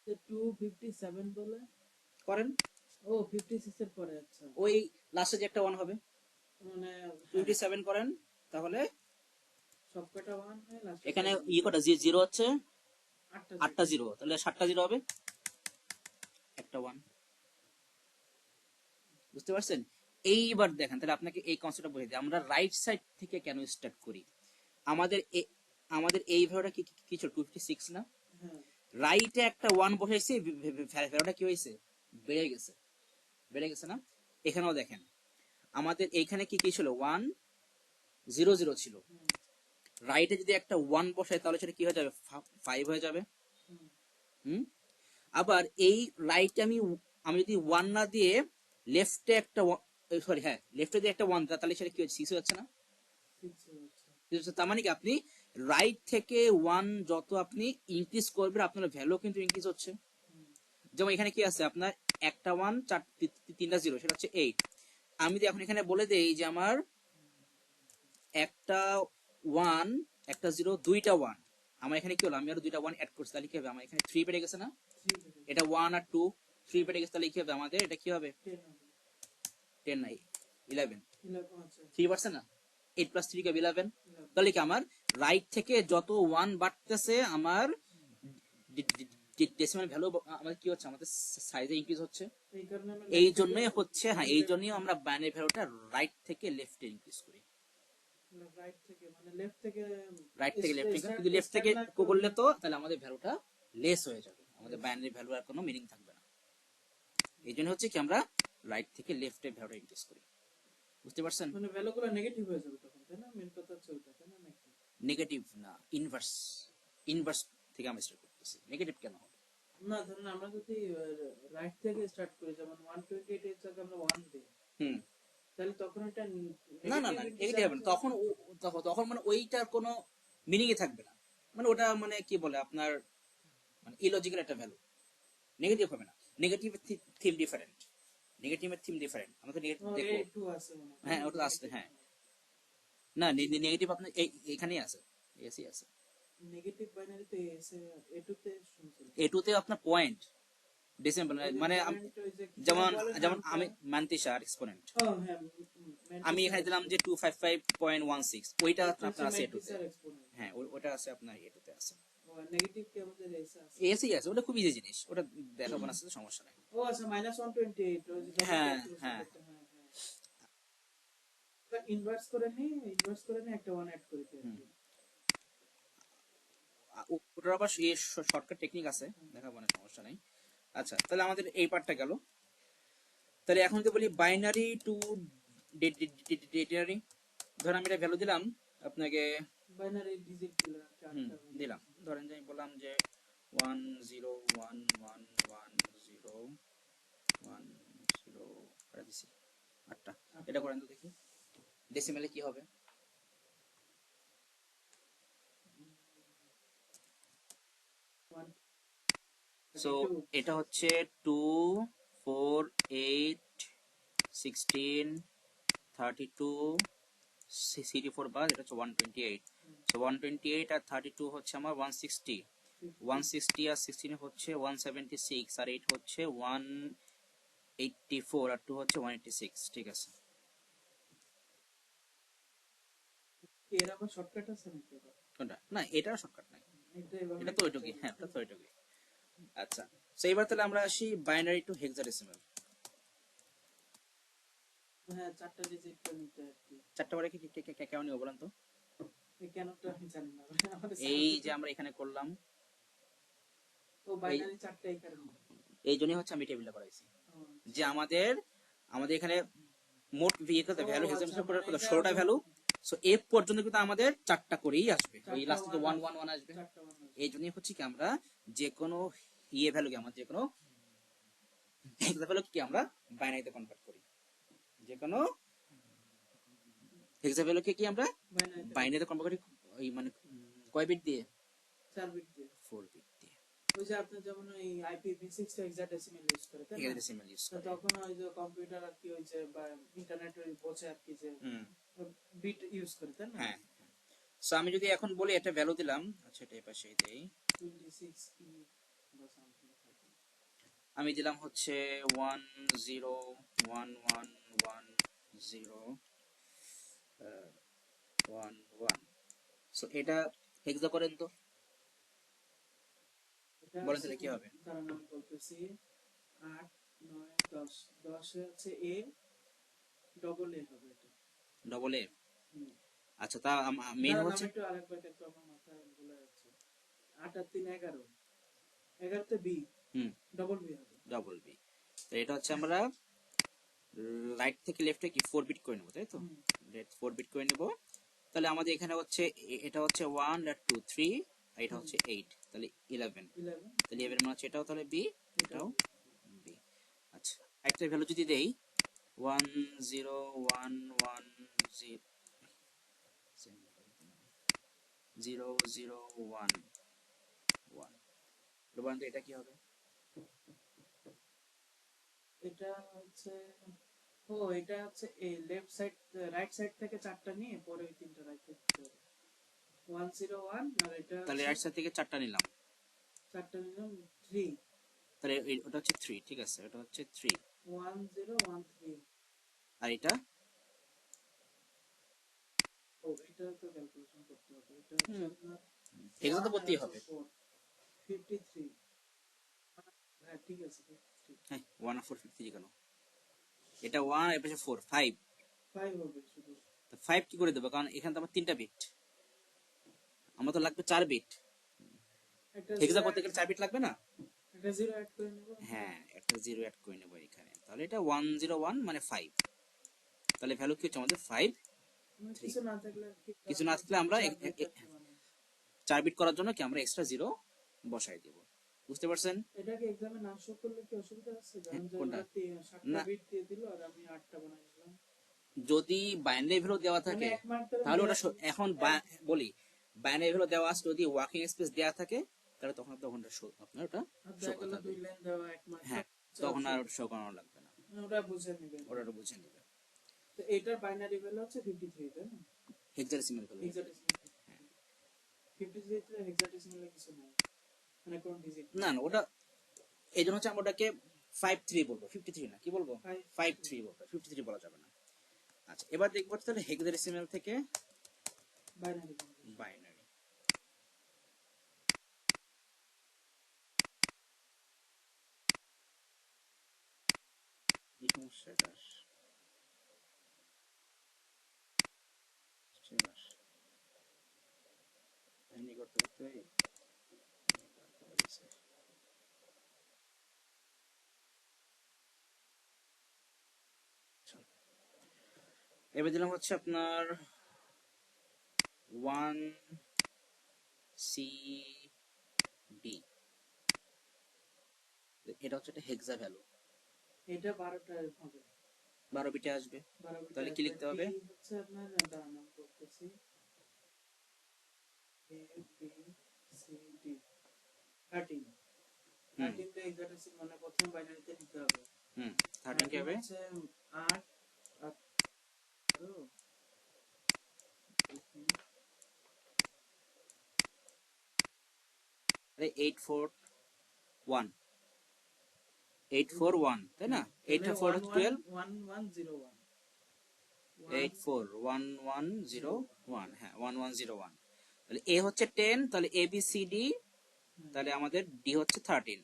257 বলে করেন ও 56 এর পরে আচ্ছা ওই লাস্টে যে একটা 1 হবে মানে 27 করেন তাহলে সবকটা ওয়ান হয় লাস্ট এখানে কটা 0 হচ্ছে আটটা 8টা 0 তাহলে 7টা 0 হবে একটা 1 বুঝতে পারছেন এইবার দেখেন তাহলে আপনাকে এই কনসেপ্টটা বুঝিয়ে দিই আমরা রাইট সাইড থেকে কেন স্টার্ট করি আমাদের আমাদের এই ভ্যালুটা কি ছিল 256 না হ্যাঁ রাইটে একটা 1 বসাইছি ভ্যালুটা কি হয়েছে বেড়ে গেছে বেড়ে গেছে না এখানেও দেখেন আমাদের এইখানে কি ছিল 1 0 0 ছিল হুম, রাইটে যদি একটা 1 বসাই তাহলে সেটা কি হয়ে যাবে 5 হয়ে যাবে হুম, হুম আবার এই রাইটে আমি আমি যদি 1 না দিয়ে লেফটে একটা সরি হ্যাঁ লেফটে দিয়ে একটা 1 তাহলে সেটা কি হচ্ছে 6 হচ্ছে না six হচ্ছে। 6 হচ্ছে তার মানে কি আপনি রাইট থেকে 1 যত আপনি ইনক্রিজ করবেন আপনার ভ্যালু কিন্তু ইনক্রিজ হচ্ছে হুম, যেমন এখানে কি আছে আপনার একটা 1 তিনটা 0 সেটা হচ্ছে 8 আমি যদি এখন এখানে বলে দেই যে আমার একটা 1 একটা 0 দুইটা 1 আমার এখানে কি হলো আমি আরো দুইটা 1 অ্যাড করছি তাহলে কি হবে আমার এখানে 3 বেড়ে গেছে না three বেড়ে গেছে। এটা 1 আর 2 3 বেড়ে গেছে তাহলে কি হবে আমাদের এটা কি হবে 10 হবে। 10 নাই 11 11 আচ্ছা 3 পারছে না 8 প্লাস 3 কে 11 11 তাহলে কি আমার রাইট থেকে যত 1 বাড়তেছে আমার ডেসিমাল ভ্যালু আমাদের কি হচ্ছে আমাদের সাইজে ইনক্রিজ হচ্ছে এই কারণে আমরা এই left জন্যই থেকে হচ্ছে হ্যাঁ এই জন্যই আমরা বাইনারি ভ্যালুটা রাইট থেকে লেফটে ইনক্রিজ করি রাইট থেকে মানে লেফট থেকে রাইট থেকে লেফট start- কিন্তু লেফট থেকে start না করলে তো তাহলে আমাদের ভ্যালুটা লেস হয়ে যাবে আমাদের বাইনারি ভ্যালু আর কোনো মিনিং থাকবে না এই জন্য হচ্ছে কি আমরা রাইট থেকে লেফটে ভ্যালুটা ইনক্রিজ করি বুঝতে পারছেন মানে ভ্যালুগুলো নেগেটিভ হয়ে যাবে তখন তাই না মেন কথা হচ্ছে ওইটা তাই না নাকি নেগেটিভ না, ইনভার্স। ইনভার্স থেকে আমরা স্টার্ট করতেছি, নেগেটিভ কেন হবে? না ধরুন আমরা যদি রাইট থেকে স্টার্ট করি, যেমন 128 এর জায়গায় আমরা 1 দিই, হুম, তাহলে তখন এটা না না না, নেগেটিভ হবে না তখন। তখন মানে ওইটার কোনো মিনিংই থাকবে না, মানে ওটা মানে কি বলে আপনার মানে ইলজিক্যাল একটা ভ্যালু। নেগেটিভ হবে না, নেগেটিভের থিম ডিফারেন্ট, নেগেটিভের থিম ডিফারেন্ট, আমরা তো নেগেটিভ দেখবো। একটু আছে মনে হয়। হ্যাঁ ওটা আসছে, হ্যাঁ না, নেগেটিভ আপনার এখানেই আছে, এসি আছে। নেগেটিভ বাইনারিতে এসে এটুতে শুনছিলাম। এটুতে আপনার পয়েন্ট ডিসেম্বল, মানে পয়েন্ট ওই যে কি যেমন বলে যেমন নামটা? আমি মান্তিসার এক্সপোনেন্ট, ও হ্যাঁ, আমি এখানে দিলাম যে 255.16, ওইটা আপনার আছে এটুতে। ম্যাট্রিক্সের এক্সপোনেন্ট। হ্যাঁ ওটা আছে আপনার এটুতে আছে, নেগেটিভ কি আমাদের এসে আছে? এসি আছে, ওটা খুব ইজি জিনিস, ওটা দেখাবো না, সমস্যা নাই। ও আচ্ছা, -128 ওই যে হ্যাঁ হ্যাঁ, ইনভার্স করে নি একটা 1 অ্যাড করে দিই। ওটার আবার শর্টকাট টেকনিক আছে, দেখাবো না, সমস্যা নাই। আচ্ছা তাহলে আমাদের এই পার্টটা গেল। তাহলে এখন যদি বলি বাইনারি টু ডেটারি, ধর আমি এটা ভ্যালু দিলাম আপনাকে, বাইনারি ডিজিট দিলাম চারটা দিলাম, ধরেন যে আমি বললাম যে 101111010 করে দিছি 8টা। এটা করেন তো দেখি ডেসিমেলে কি হবে। সো এটা হচ্ছে 2 4 8 16 32 64 বাদ, এটা হচ্ছে 128। সো 128 আর 32 হচ্ছে আমার 160, 160 আর 16 হচ্ছে 176, আর 8 হচ্ছে 184, আর 2 হচ্ছে 186। ঠিক আছে, এর আবার শর্টকাট আছে নাকি? কোনটা? না এটার শর্টকাট নাই, এটা তো ওইটুকুই, হ্যাঁ এটা তো ওইটুকুই। আচ্ছা সো এবার তাহলে আমরা আসি বাইনারি টু হেক্সাডেসিমাল। হ্যাঁ, চারটা ডিজিট করে নিতে আর কি। চারটা বারে কি কেমন নিব বলেন তো? কেনটা আমি জানি না, আমাদের এই যে আমরা এখানে করলাম, ও বাইনারি চারটাই কারণ। এই জন্যই হচ্ছে আমি টেবিলটা করাইছি, যে আমাদের আমাদের এখানে মোট ভেহিকল ভ্যালু হেক্সাডেসিমাল করে 16টা ভ্যালু। সো এফ পর্যন্ত কিন্তু আমাদের চারটা করেই আসবে, ওই লাস্টে তো 111 আসবে। এই জন্যই হচ্ছে কি আমরা যে কোনো ভ্যালুকে, আমরা যে কোনো হেক্সা ভ্যালু কি আমরা বাইনারিতে কনভার্ট করি, যে কোনো হেক্সা ভ্যালুকে কি আমরা বাইনারিতে কনভার্ট করি, ওই মানে কয় বিট দিয়ে? 4 বিট দিয়ে, 4 বিট দিয়ে। ওই যে আপনি যেমন ওই IPv6 টা হেক্সাডেসিমাল ইউজ করে, তাই না? হেক্সাডেসিমাল ইউজ করে, তখন ওই যে কম্পিউটার আর কি ওই যে বা ইন্টারনেট ওই বোঝে আর কি যে বিট ইউজ করে, তাই না? হ্যাঁ। সো আমি যদি এখন বলি এটা ভ্যালু দিলাম, আচ্ছা এটা এই পাশে দেই, 26 বা সামথিং থাকে। আমি দিলাম হচ্ছে 10111011। সো এটা হেক্সা করেন তো, বলেন তাহলে কি হবে? কারণ আমি বলতেছি 8 9 10 10 হচ্ছে এ, ডবল এ হবে এটা, ডবল এ। আচ্ছা তা মেইন হচ্ছে একটু আরেকবার একটু আমার মাথায় ভুলে যাচ্ছে। 8 আর 3 11, 11 তে বি, ডবল বি হবে, ডবল বি। তো এটা হচ্ছে আমরা রাইট থেকে লেফটে কি 4 বিট করে নেব, তাই তো? 4 বিট করে নেব। তাহলে আমাদের এখানে হচ্ছে এটা হচ্ছে 1 আর 2 3, আর এটা হচ্ছে 8, তাহলে 11। তাহলে 11 মানে হচ্ছে এটাও তাহলে বি, এটাও বি। আচ্ছা একটা ভ্যালু যদি দেই 101100011, এটা কি হবে? এটা হচ্ছে এটা হচ্ছে এই লেফট সাইড রাইট সাইড থেকে চারটা নিয়ে পরে ওই তিনটা রাইট থেকে 101, আর এটা তাহলে রাইট সাইড থেকে চারটা নিলাম, চারটা নিলাম 3, তাহলে ওটা হচ্ছে 3। ঠিক আছে, এটা হচ্ছে 3, 1013। আর এটা এটা তো ক্যালকুলেশন করতে হবে, এটা হচ্ছে আপনার এগুলো তো করতেই হবে। 53। হ্যাঁ ঠিক আছে, 53। হ্যাঁ 1453 কেন? এটা 1 এর পাশে 4 5, 5 হবে শুধু। তো 5 কি করে দেব, কারণ এখানে তো আমার 3টা বিট, আমার তো লাগবে 4 বিট। হেক্সা করতে গেলে 4 বিট লাগবে না? এটা 0 অ্যাড করে নেব। হ্যাঁ একটা 0 অ্যাড করে নেব এখানে, তাহলে এটা 101 মানে 5, তাহলে ভ্যালু কি হচ্ছে আমাদের 5। 3 কিছু না থাকলে আর কি, কিছু না থাকলে আমরা 4 বিট করার জন্য কি আমরা এক্সট্রা 0 বসাই দেব। বুঝতে পারছেন? এটাকে এক্সামে না শো করলে কি অসুবিধা আছে? হ্যাঁ, কারণ যে কোনটা? ওরা 7টা না, বিট দিয়ে দিল আর আমি 8টা বানাই দিলাম। যদি বাইনারি ভ্যালু দেওয়া মানে থাকে এক মার্ক করে তাহলে ওটা এখন বলি বাইনারি ভ্যালু দেওয়া আছে, যদি ওয়ার্কিং স্পেস দেওয়া থাকে তাহলে তখন ওটা আপনার ওটা শো দেখা গেল করতে হবে। 2 লাইন দেওয়া এক মার্ক, হ্যাঁ, তখন আর শো করানো লাগবে না, ওরা বুঝে নেবে। ওটা বুঝে নেবে। তো এটার বাইনারি ভ্যালু হচ্ছে 53, তাই না? Hexadecimal value. হেক্সাডেসিমাল 53 তে হেক্সাডেসিমালে কিছু নাই, মানে কোন ডিজিট না না, ওটা এই জন্য হচ্ছে আমরা ওটাকে 53 বলবো, 53 না, কি বলবো? 53 বলবো, 53 বলা যাবে না। আচ্ছা, এবার দেখবো তাহলে হেক্সাডেসিমাল থেকে বাইনারি। বাইনারি। এই সমস্যাটা করতে করতে এবার দিলাম হচ্ছে আপনার 1 সি ডি, এটা হচ্ছে একটা হেক্সা ভ্যালু, এটা 12টা হবে, 12 বিটে আসবে। 12 বিট। তাহলে কি লিখতে হবে? হচ্ছে আপনার দাঁড়ান করতেছি, এ বি সি ডি 13। 13 টা হেক্সাডেসিমাল মানে প্রথম বাইনারিতে নিতে হবে। 13 কি হবে? হচ্ছে 8 8 আরে 841 841, তাই না? 8 আর 4 হচ্ছে 12, 1101 8411101, হ্যাঁ 1101। তাহলে এ হচ্ছে 10, তাহলে এ বি সি ডি, তাহলে আমাদের ডি হচ্ছে 13।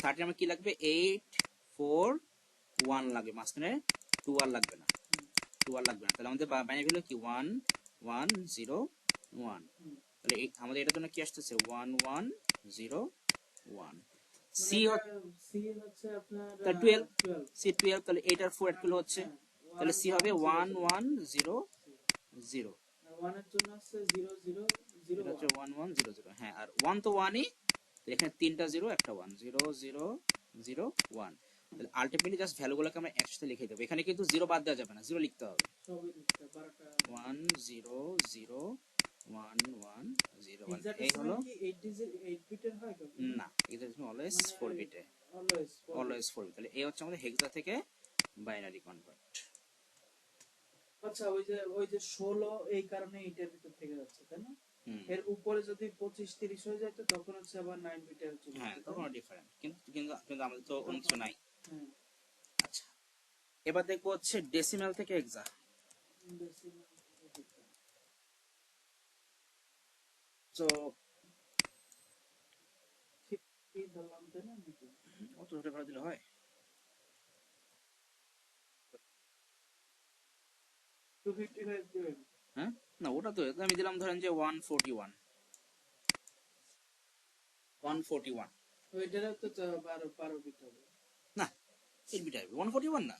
13 আমরা কি লাগবে? 841 লাগবে, মাঝখানে 2 আর লাগবে না, 2 আর লাগবে না। তাহলে আমাদের বাইনারি ভ্যালু কি 1101। তাহলে আমাদের এটার জন্য কি আসতেছে 1101। সি হচ্ছে আপনার 12, সি 12, তাহলে 8 আর 4 এর হচ্ছে, তাহলে সি হবে 1100। 1 এর জন্য আছে 0001, এটা হচ্ছে 1100, হ্যাঁ, আর 1 তো 1ই, এখানে 3টা 0 একটা 1, 0001। তাহলে আলটিমেটলি জাস্ট ভ্যালুগুলোকে আমরা একসাথে লিখে দেব, এখানে কিন্তু 0 বাদ দেওয়া যাবে না, 0 লিখতে হবে। সবই লিখতে 12টা 10011101। এই হলো, কি 8 ডিজিট 8 বিটের হয় কত? না, এটা অলওয়েজ 4 বিটে, অলওয়েজ 4 বিট। তাহলে এই হচ্ছে আমাদের হেক্সা থেকে বাইনারি কনভার্ট। আচ্ছা, ওই যে 16 এই কারণে এটার ভিতর থেকে যাচ্ছে, তাই না? এর উপরে যদি 25 30 হয়ে যায় তো তখন হচ্ছে আবার 9 বিটের চলে, হ্যাঁ, তখন ডিফারেন্ট, কিন্তু আমাদের তো অন্য কিছু নাই। হ্যাঁ, আচ্ছা, এবার দেখবো হচ্ছে ডেসিমাল থেকে হেক্সা। তো এই ধরলাম, তাই না? নাকি অত ছোট করে দিলে হয়? 255 দিবেন? হ্যাঁ, না, ওটা তো আমি দিলাম ধরেন যে 141। ওইটারও তো 12 বিট হবে না, 8 বিট হবে, 141 না,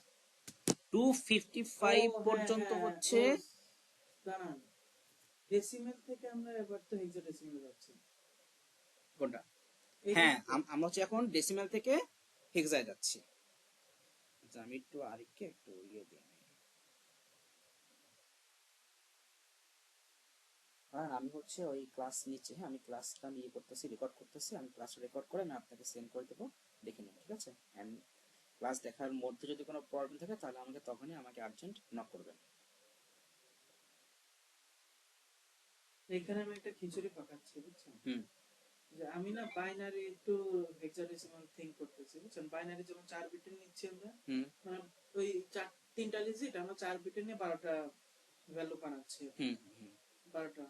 255 পর্যন্ত হচ্ছে। দাঁড়ান, ডেসিমেল থেকে আমরা এবার তো হেক্সাডেসিমেল যাচ্ছি। কোনটা? হ্যাঁ, আমরা হচ্ছে এখন ডেসিমাল থেকে হেক্সায় যাচ্ছি। আচ্ছা, আমি একটু আরেককে একটু ইয়ে দিই। আর আমি হচ্ছে ওই ক্লাস নিচ্ছি, হ্যাঁ, আমি ক্লাসটা নিয়ে করতেছি, রেকর্ড করতেছি, আমি ক্লাস রেকর্ড করে আমি আপনাকে সেন্ড করে দেবো, দেখে নিন, ঠিক আছে? এন্ড ক্লাস দেখার মধ্যে যদি কোনো প্রবলেম থাকে তাহলে তখনই আমাকে আর্জেন্ট নক করবেন। এখানে আমি একটা খিচুড়ি পাকাচ্ছি, বুঝছেন? যে আমি না বাইনারি একটু হেক্সাডেসিমাল থিং করতেছি, বুঝছেন? বাইনারি যেমন 4 বিটের নিচ্ছি আমরা, মানে ওই 3টা ডিজিট আমরা 4 বিটের নিয়ে 12টা ভ্যালু বানাচ্ছি, 12টা।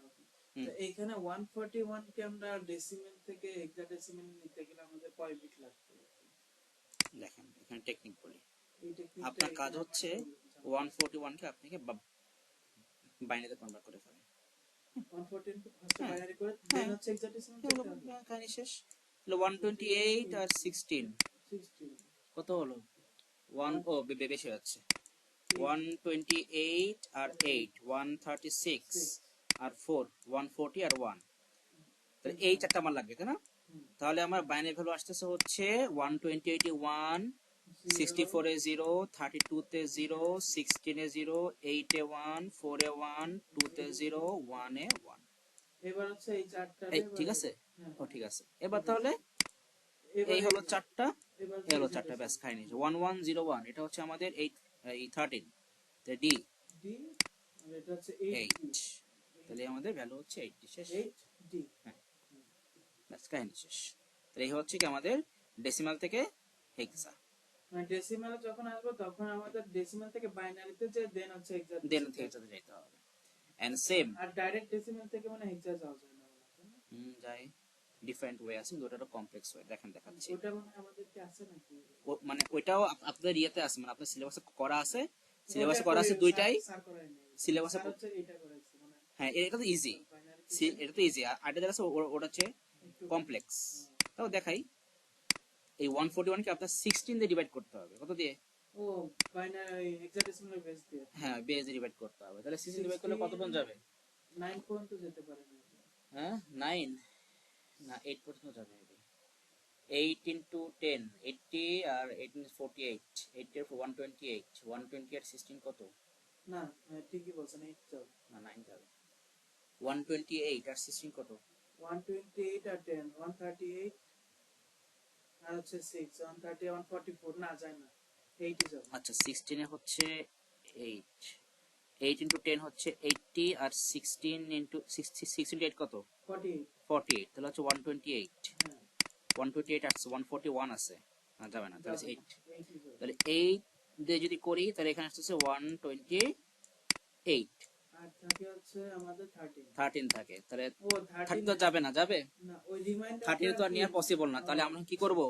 তো এইখানে 141 কে আমরা ডেসিমেল থেকে হেক্সাডেসিমেল নিতে গেলে আমাদের কয় বিট লাগবে? দেখেন, এখানে টেকনিক বলি। এই টেকনিকটা আপনার কাজ হচ্ছে 141 কে আপনি বাইনারিতে কনভার্ট করে ফেলেন। 114 কে ফার্স্ট বাইনারি করে দেন হচ্ছে হেক্সাডেসিমেল যেতে হবে। কাহিনী শেষ। 128 আর 16 16 কত হলো? 1 ও বেশি হচ্ছে, 128 আর 8 136 আর 4 140 আর 1, তাহলে এই চারটা আমার লাগবে তাই না? তাহলে আমার বাইনারি ভ্যালু আসতেছে হচ্ছে 128 এ 1, 64 এ 0, 32 তে 0, 16 এ 0, 8 এ 1, 4 এ 1, 2 তে 0, 1 এ 1। এবার হচ্ছে এই চারটা এই ঠিক আছে, হ্যাঁ, ও ঠিক আছে। এবার তাহলে এই হলো চারটা, এই হলো চারটা, ব্যাস খাই নিয়েছে। 1101 এটা হচ্ছে আমাদের 8 এই 13, তাহলে ডি ডি, আর এটা হচ্ছে 8, তাহলে আমাদের ভ্যালু হচ্ছে 80 শেষ। 8 ডি, হ্যাঁ, ব্যাস কাহিনী শেষ। তাহলে এই হচ্ছে কি আমাদের ডেসিমাল থেকে হেক্সা। মানে ডেসিমালে যখন আসবে তখন আমাদের ডেসিমাল থেকে বাইনারিতে যে দেন হচ্ছে দেন হেক্সাডেসিমাল থেকে হেক্সাতে যেতে হবে। এন্ড সেম আর ডাইরেক্ট ডেসিমাল থেকে মানে হেক্সা যাওয়া যায় না তাই না? যাই ডিফারেন্ট ওয়ে আছে, কিন্তু ওটা কমপ্লেক্স ওয়ে, দেখেন দেখাচ্ছি। ওটা মানে আমাদের কি আছে নাকি? মানে ওইটাও আপনাদের ইয়েতে আছে, মানে আপনার সিলেবাসে করা আছে, ওটা সিলেবাসে করা আছে দুইটাই স্যার করায় নাই। সিলেবাসে। স্যার হচ্ছে এটা করাইছে মানে হ্যাঁ, এটা তো ইজি, বাইনারিতে এটা তো ইজি। আর আরেকটা যেটা আছে ওটা হচ্ছে একটু কমপ্লেক্স। তাও দেখাই, এই 141 কে আপনার 16 দিয়ে ডিভাইড করতে হবে। কত দিয়ে? ও বাইনারি হেক্সাডেসিমাল বেস দিয়ে হ্যাঁ, বেস দিয়ে ডিভাইড করতে হবে। তাহলে 16 ডিভাইড করলে কত পর্যন্ত যাবে? 9 পর্যন্ত যেতে পারে না। হ্যাঁ, 9 না 8 পর্যন্ত যাবে। 8 into 10 80 আর 8 is 48, 8 এর 128, 120 আর 16 কত? না ঠিকই বলছেন 8 যাও। না 9 যাবে। 128 আর 16 কত? 128 আর 10 138 আর হচ্ছে 6 130 144 না যায় না 80 যাবে। আচ্ছা, 16 এ হচ্ছে 8, 8 into 10 হচ্ছে 80 আর 16 into 6 into 8 কত? 48 48, তাহলে হচ্ছে 128, হ্যাঁ 128 আসছে, 141 আছে, না যাবে না, তাহলে 8। 80 যাবে। তাহলে 8 দিয়ে যদি করি তাহলে এখানে আসতেছে 128, আর থাকে হচ্ছে আমাদের 13 13 থাকে, তাহলে ও 30 তো 13 যাবে না, যাবে না ওই রিমাইন্ডার 30 তো আর নেওয়া পসিবল না। তাহলে আমরা কি করব?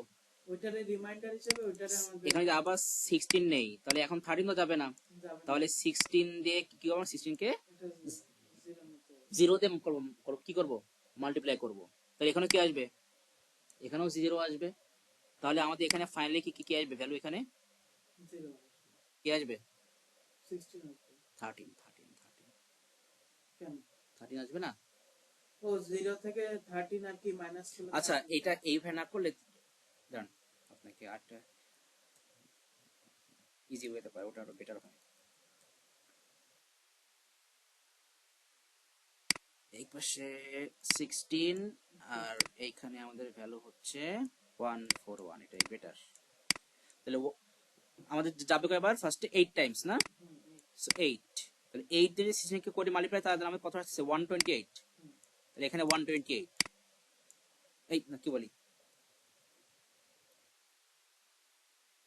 ওইটারে রিমাইন্ডার হিসেবে ওইটারে আমাদের এখানে যদি আবার 16 নেই তাহলে এখন 13 তো যাবে না, যাবে না। তাহলে 16 দিয়ে কি করব? 16 কে এটা জিরো নিতে হবে। 0 দিয়ে কি করব? মাল্টিপ্লাই করব। তাহলে এখানে কি আসবে? এখানেও 0 আসবে। তাহলে আমাদের এখানে ফাইনালি কি আসবে ভ্যালু? এখানে জিরো কি আসবে? 16 আসবে 13 কেন? 13 আসবে না? ও 0 থেকে 13 আর কি মাইনাস করলে আচ্ছা, এটা এইভাবে না করলে দাঁড়ান, আপনাকে আরেকটা ইজি ওয়েতে পারে, ওটা আরো বেটার হয়। এই পাশে 16 আর এইখানে আমাদের ভ্যালু হচ্ছে 141, এটাই বেটার। তাহলে আমাদের যাবে কয়বার? ফার্স্টে 8 টাইমস না, সো 8, তাহলে 8 দিয়ে 16 কে করে মাল্টিপ্লাই, তাহলে আমাদের কত আসছে? 128। তাহলে এখানে 128, এই না কি বলি,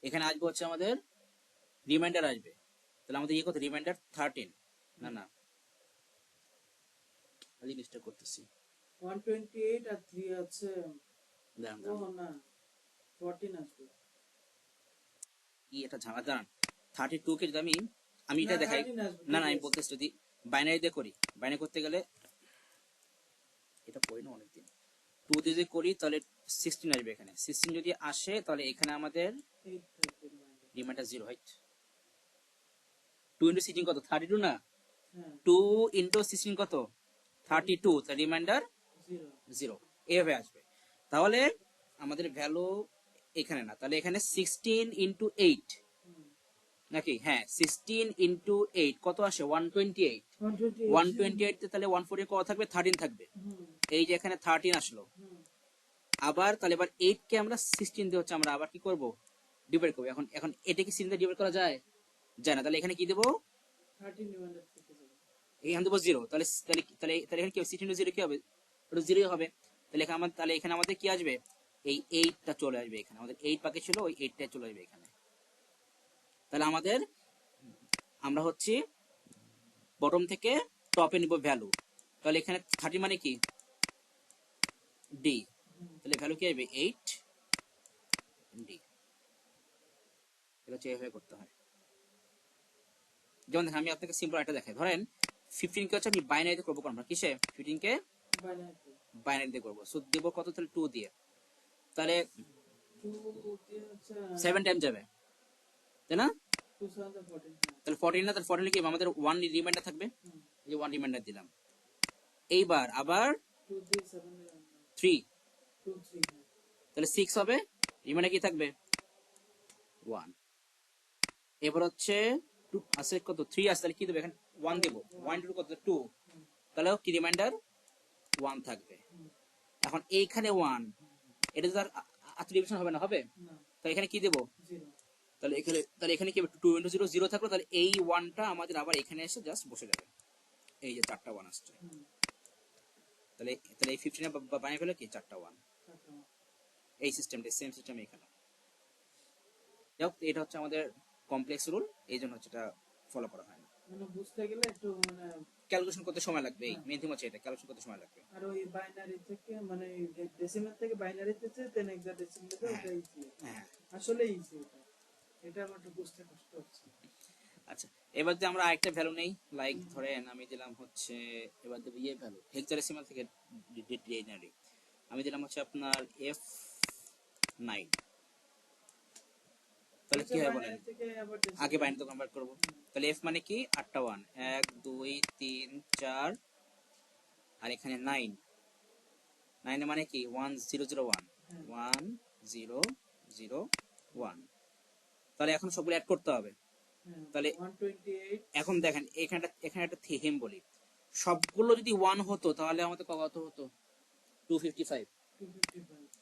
এখানে আসবে হচ্ছে আমাদের রিমাইন্ডার আসবে। তাহলে আমাদের কত? রিমাইন্ডার 13, না না জিনিসটা করতেছি, 128 আর 3 আছে দাঁড়ান ও না 14 আসবে। কি এটা ঝামেলা, দাঁড়ান। 32 কে যদি আমি এটা না, দেখাই, 13 আসবে, না না ঠিক আমি আছে। বলতেছি যদি বাইনারি দিয়ে করি, বাইনারি করতে গেলে এটা পড়ি না অনেকদিন, 2 দিয়ে যদি করি তাহলে 16 আসবে। এখানে 16 যদি আসে তাহলে এখানে আমাদের 8 থাকবে রিমাইন্ডার। রিমাইন্ডার 0 হয়। 2 ইন্টু 16 কত? 32 না, হ্যাঁ 2 ইন্টু 16 কত? 32, তার রিমাইন্ডার 0 0, এভাবে আসবে। তাহলে আমাদের ভ্যালু এখানে না, তাহলে এখানে 16 ইন্টু 8 নাকি? হ্যাঁ, 16 ইন্টু 8 কত আসে? 128। 128 তে তাহলে 140 কত থাকবে? 13 থাকবে। এই যে এখানে 13 আসলো। আবার তাহলে এবার 8 কে আমরা 16 দিয়ে হচ্ছে আমরা আবার কি করব? ডিভাইড করব। এখন এটা কি 16 দিয়ে ডিভাইড করা যায়? যায় না। তাহলে এখানে কি দেব? 13 রিমাইন্ডার থেকে যাবে। এখানে দেব 0। তাহলে তাহলে তাহলে তাহলে এখানে কি হবে? 16 ইনটু 0 কি হবে? ওটা 0 হবে। তাহলে এখানে আমাদের কি আসবে? এই 8টা চলে আসবে এখানে। আমাদের 8 বাকি ছিল, ওই 8টা চলে আসবে এখানে। তাহলে আমরা হচ্ছে বটম থেকে টপে নিব ভ্যালু। তাহলে এখানে 30 মানে কি? ডি। তাহলে ভ্যালু কি আসবে? 8 ডি। এটা হচ্ছে এভাবে করতে হয়। যেমন দেখেন, আমি আপনাকে সিম্পল একটা দেখাই। ধরেন 15 কে হচ্ছে আমি বাইনারিতে করবো, আমরা কিসে? 15 কে বাইনারিতে করবো। সো দেব কত? তাহলে 2 দিয়ে। তাহলে 2 দিয়ে হচ্ছে 7 টাইম যাবে, তাই না? 2014 তাহলে 14 না, তাহলে 14 কি আমাদের 1 রিমাইন্ডার থাকবে, এই যে 1 রিমাইন্ডার দিলাম। এইবার আবার 3, 23 তাহলে 6 হবে, রিমাইন্ডার কি থাকবে 1। এবার হচ্ছে 2 আছে কত, 3 আছে, তাহলে কি দেব এখানে 1 দেব, 1 টু কত 2, তাহলে কি রিমাইন্ডার 1 থাকবে। এখন এইখানে 1, এটা তো আর আত্রিবিউশন হবে না, হবে, তাহলে এখানে কি দেব, তাহলে এখানে কি 2 ইনটু 0 0 থাকলো, তাহলে এই 1টা আমাদের আবার এখানে এসে জাস্ট বসে যাবে, এই যে 4টা 1 আসছে, তাহলে তাহলে এই 15 বানিয়ে ফেলে কি 4টা 1, এই সিস্টেমটা সেম সিস্টেম এখানে। যাক, এটা হচ্ছে আমাদের কমপ্লেক্স রুল, এই জন্য হচ্ছে এটা ফলো করা হয় না, মানে বুঝতে গেলে একটু মানে ক্যালকুলেশন করতে সময় লাগবে, এই মেন থিম হচ্ছে এটা, ক্যালকুলেশন করতে সময় লাগবে। আর ওই বাইনারি থেকে মানে ডেসিমাল থেকে বাইনারিতে যে 10 হেক্সাডেসিমাল ওটা ইজি, হ্যাঁ, আসলে ইজি ওটা, এটা আমার একটু বুঝতে কষ্ট হচ্ছে। আচ্ছা, এবার যে আমরা আরেকটা ভ্যালু নেই, লাইক ধরেন আমি দিলাম হচ্ছে, এবার দেব ইয়ে ভ্যালু হেক্সাডেসিমাল থেকে ডিনারি, আমি দিলাম হচ্ছে আপনার F9, তাহলে কি হয় বলেন, বাইনারি থেকে আবার আগে বাইনারি তো কনভার্ট করব, তাহলে F মানে কি 8টা 1, 1 2 3 4, আর এখানে 9, 9 মানে কি 1 0 0 1, 1 0 0 1, তাহলে এখন সবগুলো অ্যাড করতে হবে। তাহলে 128, এখন দেখেন এখানে একটা থিম বলি, সবগুলো যদি 1 হতো তাহলে আমাদের কত হতো 255,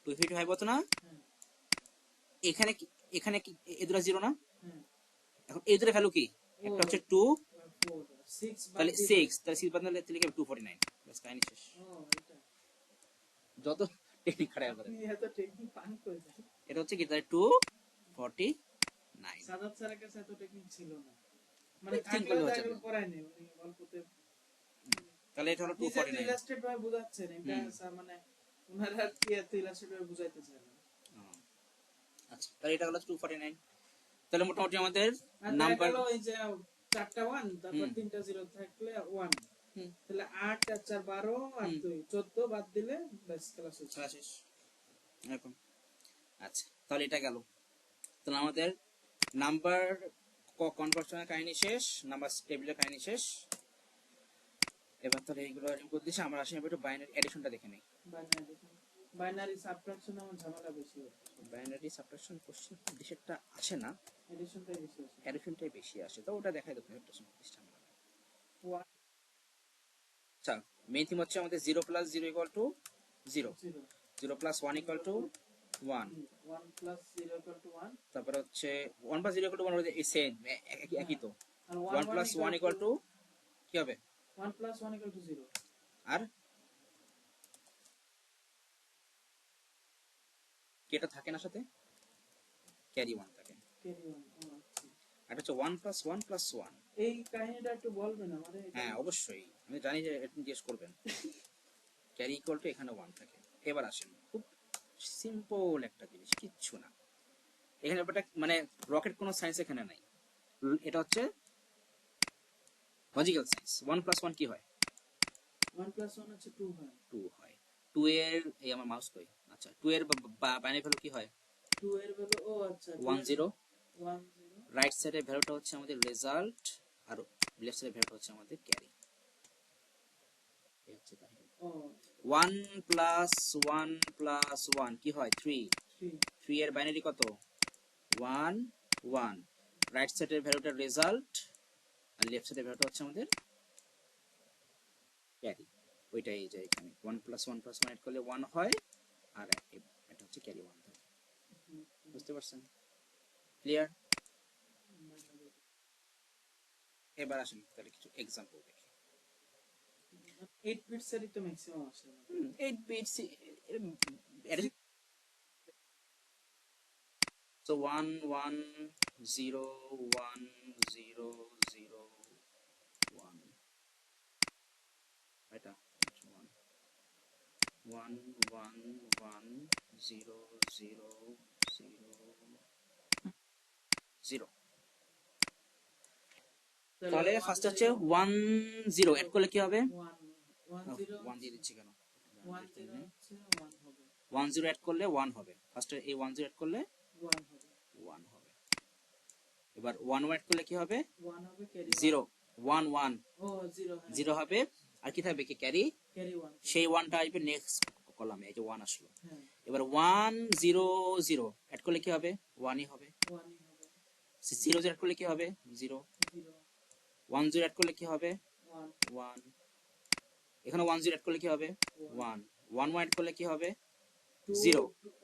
255 হতো না, এখানে এখানে কি এই দুটো 0 না, এখন এই দুটো ভ্যালু কি, একটা হচ্ছে 2, 6 তাহলে 6, তাহলে 6 বাদলে তাহলে কি 249, বাস কাহিনী শেষ। যত টেকনিক খারাপ করে এত টেকনিক পান করে দেন, এটা হচ্ছে কি, তাহলে 249, সাদাত স্যারের কাছে এত টেকনিক ছিল না, মানে থিঙ্ক থাকলেও করলে হচ্ছে এগুলো করায় নেই, উনি অল্পতে তাহলে এটা হলো আপনি যে 249। ইলাস্ট্রেট ভাবে বোঝাচ্ছেন এটা মানে ওনারা কি এত ইলাস্ট্রেট ভাবে বুঝাইতে চায় না। আচ্ছা, তাহলে এটা হলো 249, তাহলে মোটামুটি আমাদের আর নাম্বার দেখালো এই যে 4টা 1 তারপর 3টা 0 থাকলে 1, তাহলে 8 আর 4 12 আর 2 14 বাদ দিলে ব্যাস ক্লাস শেষ এরকম। আচ্ছা, তাহলে এটা গেল, তাহলে আমাদের নাম্বার কনভার্সনের কাহিনী শেষ, নাম্বার টেবিলের কাহিনী শেষ। এবার তাহলে এইগুলো করে দিচ্ছি, আমরা আসি একটু বাইনারি এডিশনটা দেখে নিই। বাইনারি সাবট্রাকশন আমার ঝামেলা বেশি হয়, বাইনারি সাবট্রাকশন কোশ্চেন ডিসেটটা আসে না, এডিশনটাই বেশি আসে, এডিশনটাই বেশি আসে, তো ওটা দেখাই দেবো একটা ঝামেলা। আচ্ছা, মেইন থিম হচ্ছে আমাদের 0 + 0 = 0, 0 + 1 = 1, 1 + 0 = 1, তারপরে হচ্ছে 1 + 0 = 1, এই সেম একই তো, আর 1 + 1 = কি হবে 1 + 1 = 0, আর কি এটা থাকে না সাথে, ক্যারি 1 থাকে, ক্যারি 1, আচ্ছা আর হচ্ছে 1 + 1 + 1। এই কাহিনীটা একটু বলবেন আমাদের। হ্যাঁ অবশ্যই, আমি জানি যে এটা জিজ্ঞেস করবেন, ক্যারি ইকুয়াল টু এখানে 1 থাকে। এবার আসেন, খুব সিম্পল একটা জিনিস, কিচ্ছু না এখানে, ব্যাপারটা মানে রকেট কোনো সায়েন্স এখানে নাই, এটা হচ্ছে লজিক্যাল সায়েন্স। 1 + 1 কি হয়, 1 + 1 হচ্ছে 2 হয়, 2 হয়। 2 এর এই আমার মাউস কই, আচ্ছা 2 এর বাইনারি ভ্যালু কি হয়, 2 এর ভ্যালু ও আচ্ছা 1 0, 1 0, রাইট সাইডের ভ্যালুটা হচ্ছে আমাদের রেজাল্ট, আর লেফট সাইডের ভ্যালুটা হচ্ছে আমাদের ক্যারি, এই হচ্ছে কাহিনী। ও 1 + 1 + 1 কি হয় 3, 3 এর বাইনারি কত 1 1, রাইট সাইডের ভ্যালুটা রেজাল্ট, আর লেফট সাইডের ভ্যালুটা হচ্ছে আমাদের ক্যারি, ওইটাই এই যে এখানে 1 + 1 + 1 এড করলে 1 হয়, আর এটা হচ্ছে ক্যারি 1 থাকে। বুঝতে পারছেন, ক্লিয়ার? এবার আসেন তাহলে কিছু এক্সাম্পল দেখি। 8 বিটস এরই তো ম্যাক্সিমাম আসে, 8 বিটস, so 1 1 0 1 0 0 1, এটা 1 1 1 1 0 0 0 0, তাহলে ফার্স্ট হচ্ছে 1 0 এড করলে কি হবে, 1 দিয়ে দিচ্ছি কেন, 1 0 হচ্ছে 1 হবে, 1 0 এড করলে 1 হবে, ফার্স্টে এই 1 0 এড করলে 1 হবে, 1 হবে। এবার 1 1 করলে কি হবে 1 হবে ক্যারি 0 1 1 ও 0 হ্যাঁ 0 হবে আর কি থাকবে কি ক্যারি ক্যারি 1 সেই 1টা আসবে নেক্সট কলামে এই যে 1 আসলো হ্যাঁ এবার 1 0 0 অ্যাড করলে কি হবে 1ই হবে 1 হবে 0 0 অ্যাড করলে কি হবে 0 0 1 0 অ্যাড করলে কি হবে 1 1 এখানে 1 0 অ্যাড করলে কি হবে 1 1 1 অ্যাড করলে কি হবে 0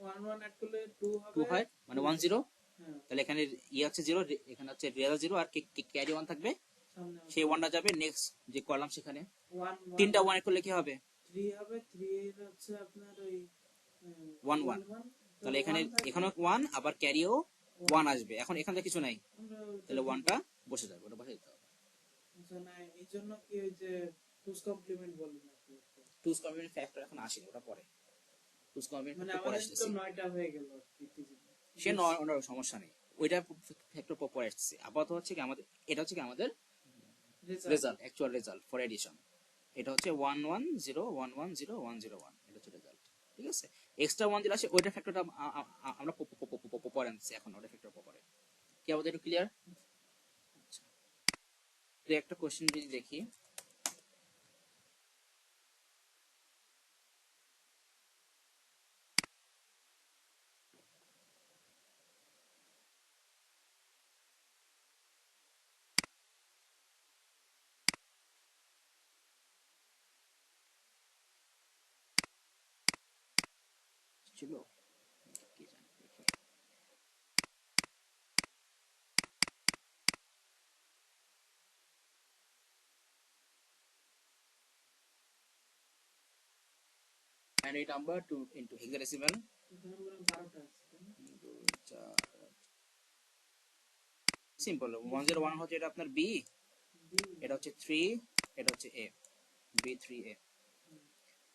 1 1 অ্যাড করলে 2 হবে 2 হয় মানে 1 0 হ্যাঁ তাহলে এখানে হচ্ছে 0 এখানে হচ্ছে রিয়েল 0 আর ক্যারি 1 থাকবে সামনে সেই 1টা যাবে নেক্সট যে কলাম সেখানে 1 তিনটা 1 অ্যাড করলে কি হবে 3 হবে 3 এর হচ্ছে আপনার ওই 1 1 তাহলে এখানে এখানেও 1 আবার ক্যারিও 1 আসবে এখন এখান থেকে কিছু নাই তাহলে 1টা বসে যাবে ওটা বসে দিতে হবে আচ্ছা না এই জন্য কি ওই যে টুস কমপ্লিমেন্ট বলেন আপনি টুস কমপ্লিমেন্ট ফ্যাক্টর এখন আসেনি ওটা পরে টুস কমপ্লিমেন্ট মানে ফ্যাক্টর পরে আমাদের তো আসছে 9টা হয়ে গেল আর কি সে নয় ওটার সমস্যা নেই ওইটা ফ্যাক্টর পরে আসছে আপাতত হচ্ছে কি আমাদের এটা হচ্ছে কি আমাদের result actual result for addition এটা হচ্ছে 1 1 0 1 1 0 1 0 1 এটা হচ্ছে রেজাল্ট ঠিক আছে এক্সট্রা 1 দিলে আসে ওইটা ফ্যাক্টরটা আমরা পরে আনছি এখন ওটা ফ্যাক্টর পরে কি আমাদের একটু ক্লিয়ার আচ্ছা তো একটা কোশ্চেন যদি দেখি ছিল কি জানি দেখি binary number to into hexadecimal এখানে পুরো 12টা আছে সিম্পল 101 হচ্ছে এটা আপনার বি এটা হচ্ছে 3 এটা হচ্ছে A b3a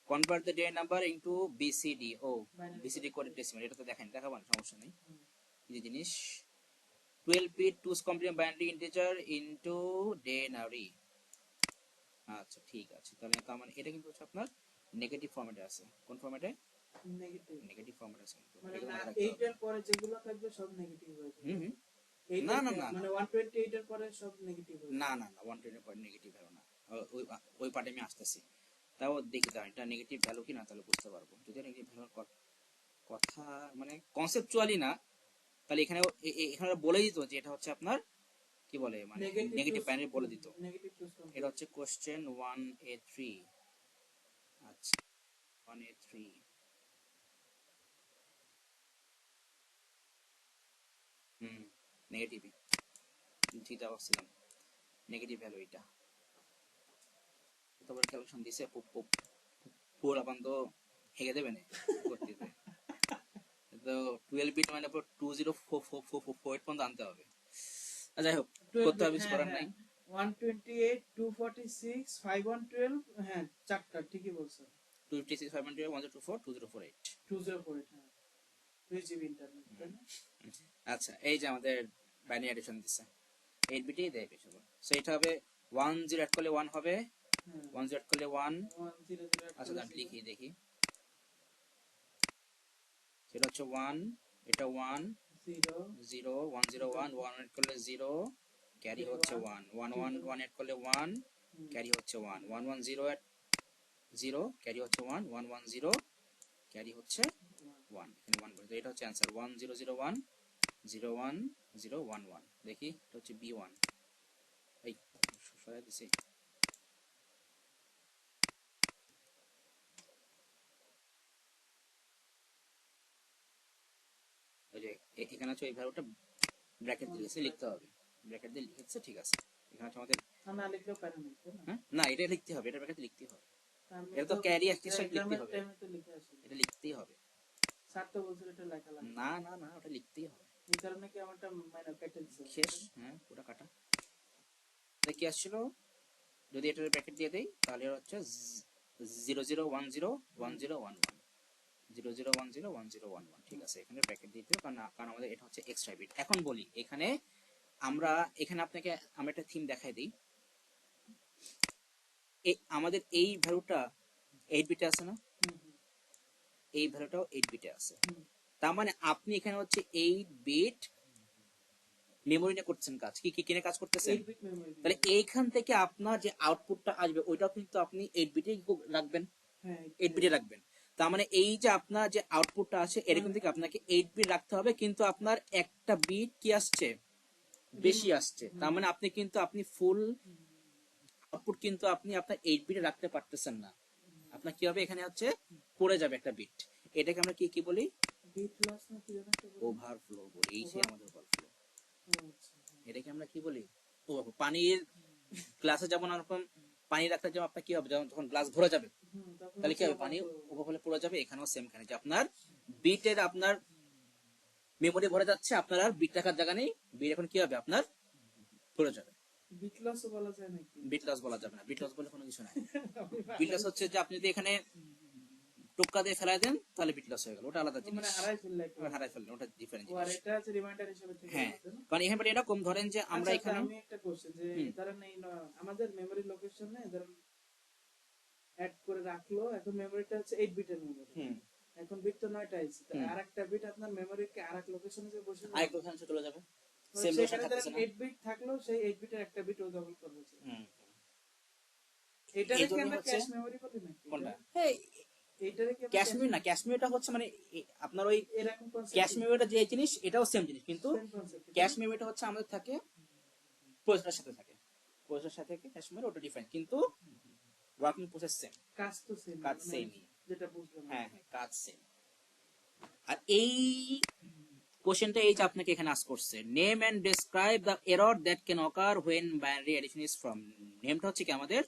convert the data number into bcd ও bcd কোডের ডেসিমাল এটা তো দেখেন দেখাবেন সমস্যা নেই এই জিনিস 12 bit two's complement binary integer into denary আচ্ছা ঠিক আছে তাহলে তার মানে এটা কিন্তু হচ্ছে আপনার নেগেটিভ ফরম্যাটে আছে কোন ফরম্যাটে নেগেটিভ নেগেটিভ ফরম্যাটে আছে মানে 8 এর পরে যেগুলো থাকবে সব নেগেটিভ হয়ে যাবে হুম এইট না এর না না মানে 128 এর পরে সব নেগেটিভ হয়ে না না না 120 পয়েন্ট নেগেটিভ ভ্যালু না ওই ওই পার্টে আমি আসতেছি তাও দেখি দাঁড়ান এটা নেগেটিভ ভ্যালু কিনা তাহলে বুঝতে পারবো যদি নেগেটিভ ভ্যালুর কথা মানে কনসেপচুয়ালি না তাহলে এখানে এখানে বলে দিত যে এটা হচ্ছে আপনার কি বলে মানে নেগেটিভ বাইনারি বলে দিত নেগেটিভ টুস এটা হচ্ছে কোশ্চেন 1a3 আচ্ছা 1a3 নেগেটিভ ঠিক আছে নেগেটিভ ভ্যালু এটা তারপর ক্যালকুলেশন দিছে পুরো বন্ধ হেগে দেবে না করতে তো 12 বিট মানে পুরো 2044 পর্যন্ত আনতে হবে যাই হোক করতে হবে কিছু করার নাই 128 246 5112 হ্যাঁ চারটা ঠিকই বলছেন 256 512 1024 2048 204 হ্যাঁ 2 জিবি ইন্টারনেট তাই না আচ্ছা এই যে আমাদের বাইনারি অ্যাডিশন দিছে 8 বিটেই দেয় বেশি সো এটা হবে 10 অ্যাড করলে 1 হবে 10 অ্যাড করলে 1 100 আচ্ছা আমি লিখি দেখি সেটা হচ্ছে 1 এটা 1 0 101 1 অ্যাড করলে 0 ক্যারি হচ্ছে 1 111 অ্যাড করলে 1 ক্যারি হচ্ছে 1 110 অ্যাড 0 ক্যারি হচ্ছে 1 110 ক্যারি হচ্ছে 1 এখানে 1 বসে এটা হচ্ছে आंसर 1001 01011 দেখি এটা হচ্ছে b1 এই সরাই দিছি ওই যে এখানে আছে এই ভ্যালুটা ব্র্যাকেট দিয়ে লিখতে হবে ব্র্যাকেট দিয়ে লিখেছে ঠিক আছে এখানে আছে আমাদের না লিখলেও পারেন না না এটা লিখতে হবে এটা ব্র্যাকেট লিখতে হবে এটা তো ক্যারি অ্যাক্টিভেশন লিখতে হবে এটা লিখতেই হবে স্যার তো বলছিল এটা লেখা লাগে না না না ওটা লিখতেই হবে এই কারণে কি আমারটা মাইনাস কেটে দিছে শেষ হ্যাঁ পুরো কাটা কি আসছিল যদি এটা ব্র্যাকেট দিয়ে দেই তাহলে হচ্ছে 00101011 00101011 ঠিক আছে এখানে ব্র্যাকেট দিতে হবে কারণ আমাদের এটা হচ্ছে এক্সট্রা বিট এখন বলি এখানে আমরা এখানে আপনাকে আমরা একটা থিম দেখাই দিই আমাদের এই ভ্যালুটা 8 বিটে আছে না এই ভ্যালুটাও 8 বিটে আছে তার মানে আপনি এখানে হচ্ছে 8 বিট মেমোরি নিয়ে করতেছেন কাজ, কি কি কিনে কাজ করতেছেন। 8 বিট মেমরি। তাহলে এইখান থেকে আপনার যে আউটপুটটা আসবে ওইটাও কিন্তু আপনি 8 বিটে রাখবেন, হ্যাঁ 8 বিটে রাখবেন। তার মানে এই যে আপনার যে আউটপুটটা আছে এরকম থেকে আপনাকে 8 বিট রাখতে হবে, কিন্তু আপনার একটা বিট কি আসছে বেশি আসছে, তার মানে আপনি কিন্তু আপনি ফুল আউটপুট কিন্তু আপনি আপনার 8 বিটে রাখতে পারতেছেন না, আপনার কি হবে এখানে হচ্ছে পড়ে যাবে একটা বিট। এটাকে আমরা কি কি বলি, বিট লস না কি জানো একটা বলে? ওভারফ্লো বলি, এই যে আমাদের ওভারফ্লো। আচ্ছা এটাকে আমরা কি বলি, পানির গ্লাসে যেমন এরকম পানি রাখতে যেমন আপনার কি হবে, যখন গ্লাস ভরে যাবে তখন তাহলে কি হবে, পানি ওভারফ্লো পড়ে যাবে। এখানেও সেম খানে যে আপনার বিটের আপনার মেমোরি ভরে যাচ্ছে, আপনার আর বিট রাখার জায়গা নেই, বিট এখন কি হবে আপনার পড়ে যাবে। বিট লস বলা যায় নাকি? বিট লস বলা যাবে না, বিট লস বলে কোনো কিছু নাই। বিট লস হচ্ছে যে আপনি যদি এখানে টোক্কা দিয়ে ফেলাই দেন তাহলে বিট লস হয়ে গেল, ওটা আলাদা জিনিস, মানে হারাই ফেললে হারাই ফেললেন ওটা ডিফারেন্ট আর জিনিস। এটা আছে রিমাইন্ডার হিসেবে থেকে হ্যাঁ, যাচ্ছে না? কারণ এখানে এরকম ধরেন যে আমরা আচ্ছা, এখানে আমি একটা কোশ্চেন যে ধরেন এই আমাদের মেমরি লোকেশনে ধরেন অ্যাড করে রাখলো, এখন মেমরিটা হচ্ছে 8 বিটের মেমরি, এখন বিট তো 9টা আছে, তো আরেকটা বিট আপনার মেমরিকে আরেক লোকেশনে যে বসে আরেক লোকেশনে চলে যাবে, মানে সেম লোকেশন সেখানে থাকতেছে ধরেন না। 8 বিট থাকলো, সেই 8 বিটের একটা বিট ও দখল করবে। হুম, এটারে এই কি জন্য আমরা হচ্ছে ক্যাশ মেমরি বলি নাকি? কোনটা, হ্যাঁ এইটারে কি আমরা ক্যাশমির না, ক্যাশমিরটা হচ্ছে মানে আপনার ওই এরকম কনসেপ্ট? ক্যাশ মেমোরিটা যে জিনিস এটাও সেম জিনিস, কিন্তু সেম কনসেপ্ট। ক্যাশ মেমোরিটা হচ্ছে আমাদের থাকে প্রসেসরের সাথে থাকে, প্রসেসরের সাথে থাকে ক্যাশ মেমোরি, ওটা ডিফারেন্ট, কিন্তু ওয়ার্কিং প্রসেস সেম, কাজ তো সেম, কাজ সেমই। যেটা বুঝলাম। হ্যাঁ হ্যাঁ, কাজ সেম। আর এই কোশ্চেনটা এই যে আপনাকে এখানে আস্ক করছে, name and describe the error that can occur when binary addition is from, নেমটা হচ্ছে কি আমাদের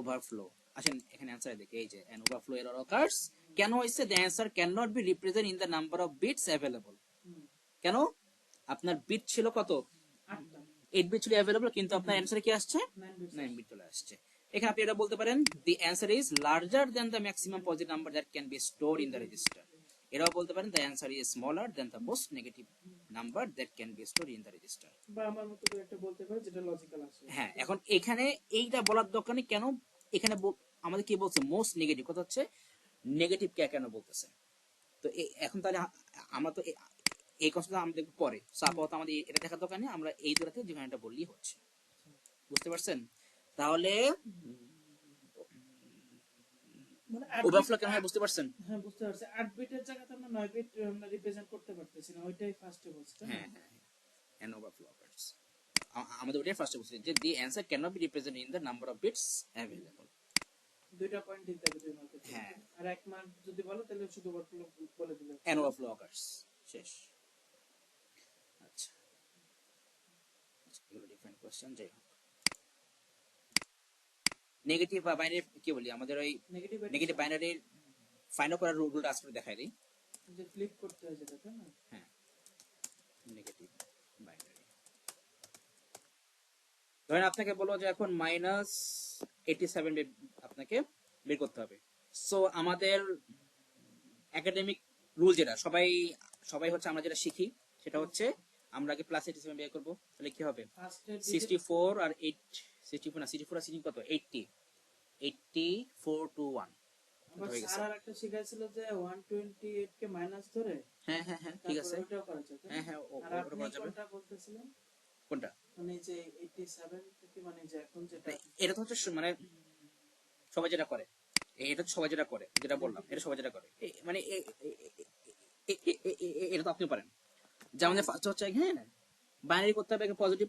ওভারফ্লো। আসেন এখানে অ্যান্সার দেখে, এই যে an overflow error occurs, কেন হইছে, the answer cannot be represented in the number of bits available। কেন, আপনার বিট ছিল কত, 8টা 8 বিট ছিল অ্যাভেলেবল, কিন্তু আপনার অ্যান্সারে কি আসছে 9 বিট। 9 বিট চলে আসছে। এখানে আপনি এটা বলতে পারেন the answer is larger than the maximum positive number that can be stored in the register। এটাও বলতে পারেন the answer is smaller than the most negative number that can be stored in the register। বা আমার মতো করে একটা বলতে পারে যেটা লজিক্যাল আসে। হ্যাঁ, এখন এখানে এইটা বলার দরকার নেই, কেন এখানে আমাদের কি বলছে মোস্ট নেগেটিভ, কথা হচ্ছে নেগেটিভ কে কেন বলতেছে। তো এখন তাহলে আমরা তো এই কনসেপ্ট আমরা দেখব পরে, সো আপাতত আমাদের এটা দেখার দরকার নেই, আমরা এই দুটাতে যেখানে এটা বললেই হচ্ছে, বুঝতে পারছেন। তাহলে মানে ওভারফ্লো কেন হয় বুঝতে পারছেন। হ্যাঁ বুঝতে পারছি, 8 বিটের জায়গাতে আমরা 9 বিট আমরা রিপ্রেজেন্ট করতে পারতেছি না, ওইটাই ফার্স্টে বলছি। হ্যাঁ হ্যাঁ, an overflow occurs, আমাদের ওটাই ফার্স্টে বলছি যে the answer cannot be represented in the number of bits available। দুইটা পয়েন্ট দিতে হবে দুই মার্কের। হ্যাঁ, আর এক মার্ক যদি বলো তাহলে শুধু ওভারফ্লো বলে দিলে an overflow occurs, শেষ। আচ্ছা, এগুলো ডিফারেন্ট কোশ্চেন। যাই হোক, নেগেটিভ বা বাইনারি কি বলি, আমাদের ওই নেগেটিভ বাইনারির ফাইন্ড আউট করার রুলটা আজকে দেখাই দিই। যে ফ্লিপ করতে হয় যেটা, তাই না? হ্যাঁ, নেগেটিভ বাইনারি, ধরেন আপনাকে বলো যে এখন -87 আপনাকে বের করতে হবে। সো আমাদের একাডেমিক রুল যেটা সবাই হচ্ছে আমরা যেটা শিখি সেটা হচ্ছে আমরা আগে +87 বের করব, তাহলে কি হবে ফার্স্টে 64 আর 8, 64 না 64 আর 16 কত 80, 84 to 1 হয়ে গেছে। স্যার আর একটা শিখাইছিল যে 128 কে মাইনাস ধরে, হ্যাঁ হ্যাঁ হ্যাঁ, ঠিক আছে। ওটাও করা যায়। হ্যাঁ হ্যাঁ, আর ওটা আপনি করা যাবে। কোনটা বলতেছিলেন, কোনটা, মানে যে 87 থেকে মানে যে এখন যেটা এটা তো হচ্ছে মানে সবাই যেটা করে, এটা তো সবাই যেটা করে, যেটা বললাম এটা সবাই যেটা করে, মানে এটা তো আপনিও পারেন। যেমন ফার্স্ট হচ্ছে হ্যাঁ বাইনারি করতে হবে, পজিটিভ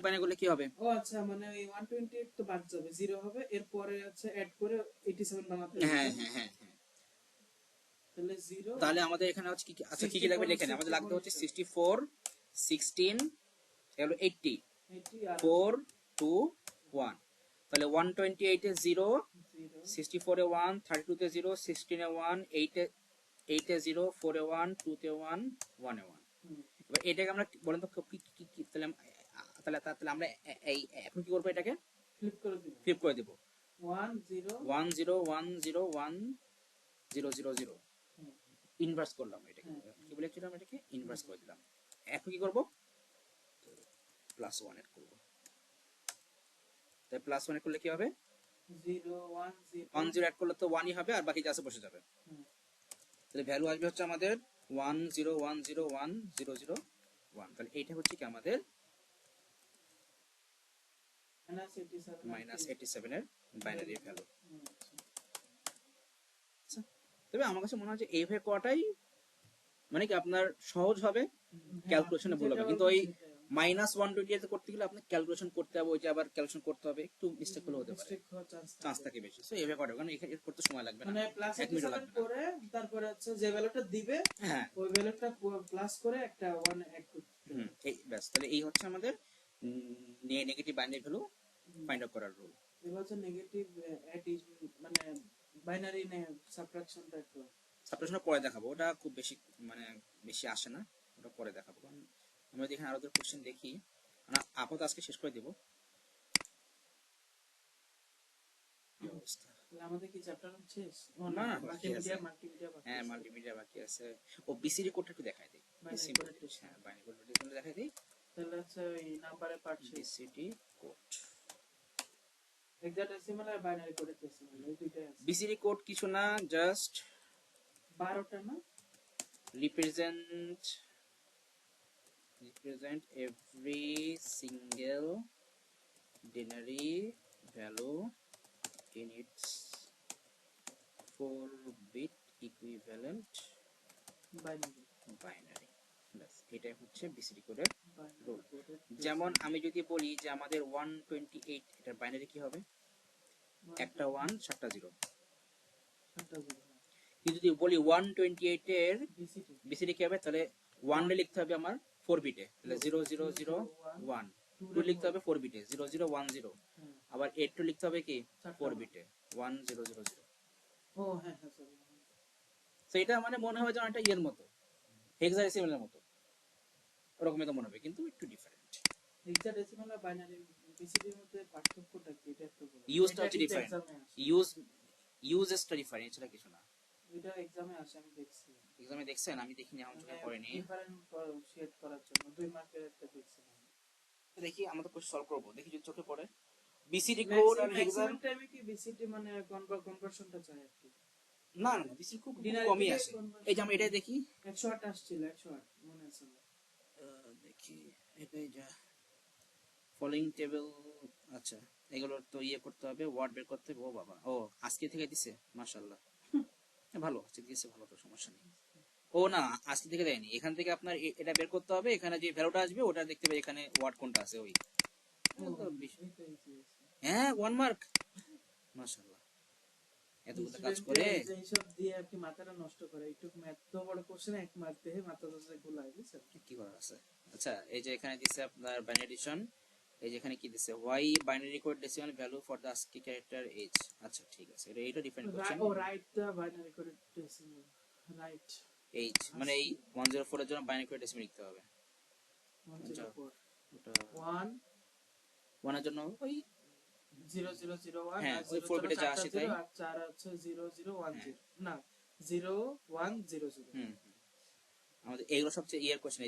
বাইনারি করলে কি হবে, ও আচ্ছা, মানে ওই 128 তো বাদ যাবে, 0 হবে, এরপরে আছে অ্যাড করে 87 বানাতে হবে। হ্যাঁ হ্যাঁ হ্যাঁ হ্যাঁ, তাহলে 0, তাহলে আমাদের এখানে হচ্ছে কি আচ্ছা কি কি লাগবে লিখে নেন। আমাদের লাগবে হচ্ছে 64, 16, এগুলো 80, 80 আর 4 2 1, তাহলে 128 এ 0, 0 64 এ 1, 32 তে 0, 16 এ 1, 8 এ 0, 4 এ 1, 2 তে 1, 1 এ 1। এবার এটাকে আমরা বলেন তো কি তাহলে তাহলে আমরা এই এখন কি করব, এটাকে ফ্লিপ করে দেব 1 0 1 0 1 0 1 0 0 0, ইনভার্স করলাম এটাকে, কি বলেছিলাম এটাকে ইনভার্স করে দিলাম। এখন কি করব +1 এড করব, তাই +1 এড করলে কি হবে 0 1 0 1 0 এড করলে তো 1ই হবে, আর বাকি যা আছে বসে যাবে। তাহলে ভ্যালু আসবে হচ্ছে আমাদের 1 0 1 0 1 0 0 1, তাহলে এইটা হচ্ছে কি আমাদের -87 এর বাইনারি ভ্যালু। তবে আমার কাছে মনে হয় যে এইভাবে করাটাই মানে কি আপনার সহজ হবে, ক্যালকুলেশনে ভুল হবে, কিন্তু ওই -128 করতে গেলে আপনার ক্যালকুলেশন করতে হবে, ওই যে আবার ক্যালকুলেশন করতে হবে, একটু মিস্টেক হলে হতে পারে, চান্স থাকে বেশি। সো এইভাবে করা কারণ এখানে করতে সময় লাগবে না, মানে প্লাস 1 মিনিট 87 লাগবে না। করে তারপরে হচ্ছে যে ভ্যালুটা দিবে হ্যাঁ ওই ভ্যালুটা প্লাস করে একটা 1 অ্যাড করতে হবে। এই ব্যাস, তাহলে এই হচ্ছে আমাদের negative binary value find out করার রুল। এবার হচ্ছে নেগেটিভ অ্যাডিশন মানে বাইনারি সাবট্রাকশনটা একটু সাবট্রাকশন পরে দেখাবো, ওটা খুব বেশি মানে বেশি আসে না, ওটা পরে দেখাবো। কারণ আমরা যদি এখানে আরো কোশ্চেন দেখি, আমরা আপাতত আজকে শেষ করে দেব। কি অবস্থা? তাহলে আমাদের কি চ্যাপ্টার শেষ? ও না, না, বাকি আছে। মাল্টিমিডিয়া বাকি হ্যাঁ আছে। মাল্টিমিডিয়া বাকি আছে। ও বিসিডি কোডটা একটু দেখাই দেই, Binary সিম্পল। coded test। হ্যাঁ বাইনারি কোড দেখাই দেই। তাহলে হচ্ছে ওই নাম্বারের পার্ট শেষ। বিসিডি কোড, হেক্সাডেসিমাল আর বাইনারি কোডেড ডেসিমাল এই দুইটাই আছে। বিসিডি কোড কিছু না, জাস্ট 12টা না? represent every single binary value in its 4-bit equivalent binary binary। ব্যাস এটাই হচ্ছে বিসিডি কোডের রুল। কোডেড যেমন আমি যদি বলি যে আমাদের 128 এটার বাইনারি কি হবে, একটা 1 7টা 0। কিন্তু যদি বলি 128 এর বিসিটি বিসিডি কি হবে, তাহলে 1 এ লিখতে হবে আমার 4 বিটে, তাহলে 0001। 2 লিখতে হবে 4 বিটে 0010। হ্যাঁ আবার 8 লিখতে হবে কি 4 4 বিটে 1000। ও হ্যাঁ হ্যাঁ সরি তো এটা মানে মনে হয় যেন একটা ইয়ের মতো, হেক্সাডেসিমালের মতো, ওরকমই তো মনে হবে, কিন্তু একটু ডিফারেন্ট। হেক্সাডেসিমাল আর বাইনারি বিসিটির মধ্যে পার্থক্যটা কি এটা একটু বলো। ইউজটা এটা হচ্ছে কিন্তু ডিফারেন্ট, এক্সামে আসে। ইউজেসটা ডিফারেন্ট, সেটা কিছু না। এটা এক্সামে আসে আমি দেখছি। এক্সামে দেখছেন? আমি দেখিনি, আমার চোখে পড়েনি। ডিফারেন্ট শেড করার জন্য 2 মার্কের একটা দেখছি। দেখি আমরা তো কোশ্চেন সলভ করব, দেখি যদি চোখে পড়ে। বিসিডি কোড আর হেক্সা, ম্যাক্সিমাম টাইমে কি বিসিটি মানে কনভার্সনটা চাই আর কি। না না বিসিডি খুব Binary কমই থেকে আসে। conversion- এই যে আমি এটাই দেখি, 108 আসছিল 108 মনে আছে আমার। দেখি এটাই যা ফলোইং টেবিল। আচ্ছা এগুলো তো ইয়ে করতে হবে, ওয়ার্ড বের করতে হবে। ও বাবা, ও আজকে থেকে দিছে, মাশাআল্লাহ। ভালো আজকে দিয়েছে, ভালো, তো সমস্যা নেই। ও না আজকে থেকে দেয়নি, এখান থেকে আপনার এটা বের করতে হবে, এখানে যে ভ্যালুটা আসবে ওটা দেখতে হবে এখানে ওয়ার্ড কোনটা আছে ওই। এইটা easy আছে। হ্যাঁ 1 মার্ক, মাশাআল্লাহ। এতগুলো কাজ করে যে এইসব দিয়ে আর কি মাথাটা নষ্ট করে একটু ম্যাথ তো বড় কোশ্চেন 1 মার্ক দিয়ে মাথা দশে গুলাই বুঝছেন। কি করার আছে। আচ্ছা এই যে এখানে দিছে আপনার বাইনারি এডিশন, এই যে এখানে কি দিছে why binary code decimal value for the ASCII character as. আচ্ছা ঠিক আছে, এটা ডিফারেন্ট কোশ্চেন। ও write the binary coded decimal write as মানে এই 104 এর জন্য বাইনারি কোড ডেসিমাল লিখতে হবে। 104 ওটা 1 1 এর জন্য ওই 0001 হ্যাঁ, আর ওই 4 বিটে যা আসে তাই। 0 আর 4 হচ্ছে 0010 না 0100 হুম আমাদের এইগুলো সবচেয়ে ইয়ার কোশ্চেন,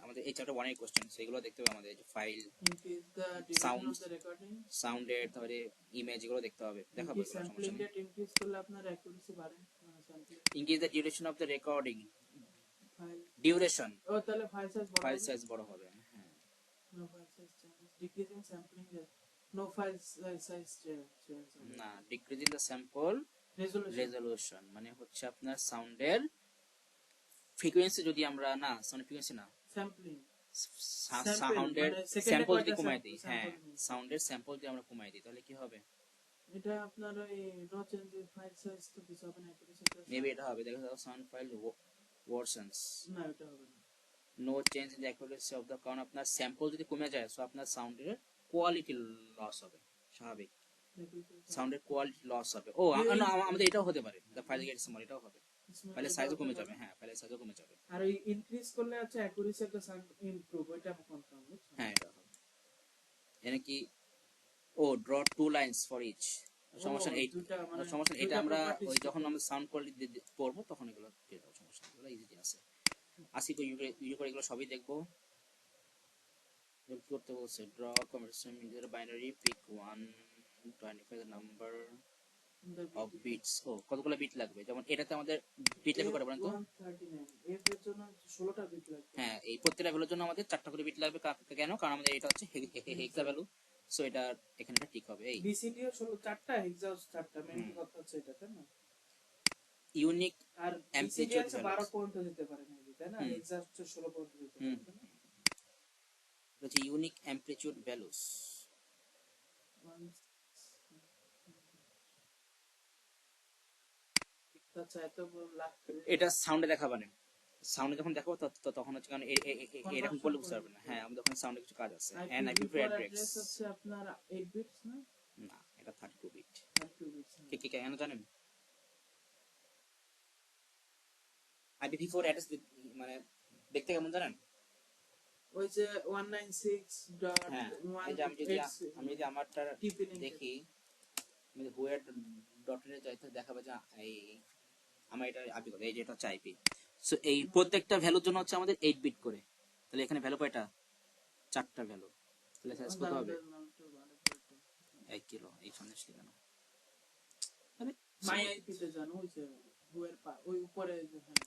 আমাদের এই চ্যাপ্টার 1 এর কোশ্চেন, সেগুলো দেখতে হবে আমাদের, যে file increase the duration Sounds, of the recording সাউন্ডের, তারপরে ইমেজ, এগুলো দেখতে হবে, দেখাবো এগুলো, সমস্যা স্যাম্পলিং নেই। রেট ইনক্রিজ করলে আপনার অ্যাকুরেসি বাড়ে মানে sampling increase the duration of the recording, file duration, ও তাহলে ফাইল সাইজ বড় ফাইল হবে সাইজ বড় হবে। হ্যাঁ no file size change decreasing sampling rate no file size change না, decreasing the sample resolution resolution মানে হচ্ছে আপনার সাউন্ডের ফ্রিকোয়েন্সি, যদি আমরা না সাউন্ড ফ্রিকোয়েন্সি না স্যাম্পলিং সাউন্ডের মানে second এ স্যাম্পল যদি কয়টা কমাই দিই, sample হ্যাঁ নিই? সাউন্ডের স্যাম্পল যদি আমরা কমাই দিই তাহলে কি হবে? এটা আপনার ওই no change in file size তো কিছু হবে না অ্যাকুরেসি মেবি এটা হবে, দেখা যাবে সাউন্ড ফাইল ওয়ার্সেন্স, না এটা হবে না no change in the accuracy of the, কারণ আপনার স্যাম্পল যদি কমে যায় সো আপনার সাউন্ডের কোয়ালিটি লস হবে, স্বাভাবিক সাউন্ডের কোয়ালিটি লস হবে। ও না আমাদের এটাও হতে পারে, দ্য ফাইল গেটস স্মল, এটাও হবে, ফাইলের সাইজও কমে যাবে। হ্যাঁ ফাইলের সাইজও কমে যাবে। আর ওই ইনক্রিজ করলে আছে accuracy of the sound improve ওইটা আমি কনফার্ম বুঝছো হ্যাঁ এটা হবে। এনে কি ও ড্র 2 লাইনস ফর ইচ, সমস্যা নেই, সমস্যা নেই, এটা আমরা ওই যখন আমরা সাউন্ড কোয়ালিটি পড়বো তখন এগুলো দিয়ে দেবো, সমস্যা নেই, এগুলো ইজি আছে। আসি তো ভিডিও করে এগুলো সবই দেখবো। কি করতে বলছে, draw conversion into binary, pick 125 the number of bits. ও কতগুলো বিট লাগবে, যেমন এটাতে আমাদের বিট লাগবে কত বলেন তো? 139 এর জন্য 16টা বিট লাগবে। হ্যাঁ এই প্রত্যেকটা ভ্যালুর জন্য আমাদের 4টা করে বিট লাগবে। কেন? কারণ আমাদের এটা হচ্ছে হেক্সা ভ্যালু, সো এটা এখানে এটা ঠিক হবে। এই বিসিডি ও 16 চারটা এক্সাস্ট চারটা মেইন কথা হচ্ছে এটা তাই না? ইউনিক আর বিসিডি অ্যামপ্লিটিউড হচ্ছে 12 পর্যন্ত দিতে পারে মেবি তাই না? এক্সাস্ট হচ্ছে 16 পর্যন্ত দিতে পারে তাই না? হচ্ছে ইউনিক অ্যামপ্লিটিউড ভ্যালুস। আচ্ছা এত লাখ এটা সাউন্ডে দেখাবা না, সাউন্ডে যখন দেখাবো তখন হচ্ছে কারণ এরকম করলে বুঝতে পারবে না। হ্যাঁ, আমাদের ওখানে সাউন্ডে কিছু কাজ আছে। এন্ড আইপি4 অ্যাড্রেস হচ্ছে আপনার 8 বিটস না? না, এটা 32 বিট। 32 বিটস। কে কেন জানেন? আইপি4 অ্যাড্রেস মানে দেখতে কেমন জানেন? ওই যে 196. হ্যাঁ, এই যে আমি যদি আমারটা দেখি, আমি যদি হোয়ার ডটে যাই তো দেখাবে যে এই আমার এটা আইপি কত, এই যে এটা হচ্ছে আইপি। সো এই প্রত্যেকটা ভ্যালুর জন্য হচ্ছে আমাদের 8 বিট করে। তাহলে এখানে ভ্যালু কয়টা? 4টা ভ্যালু। তাহলে সাইজ কত হবে? 1 কিলো। এই সন্দেশ কেন? আরে মাই আইপি তে জানো ওই যে হোয়ার ওই উপরে যে হ্যাঁ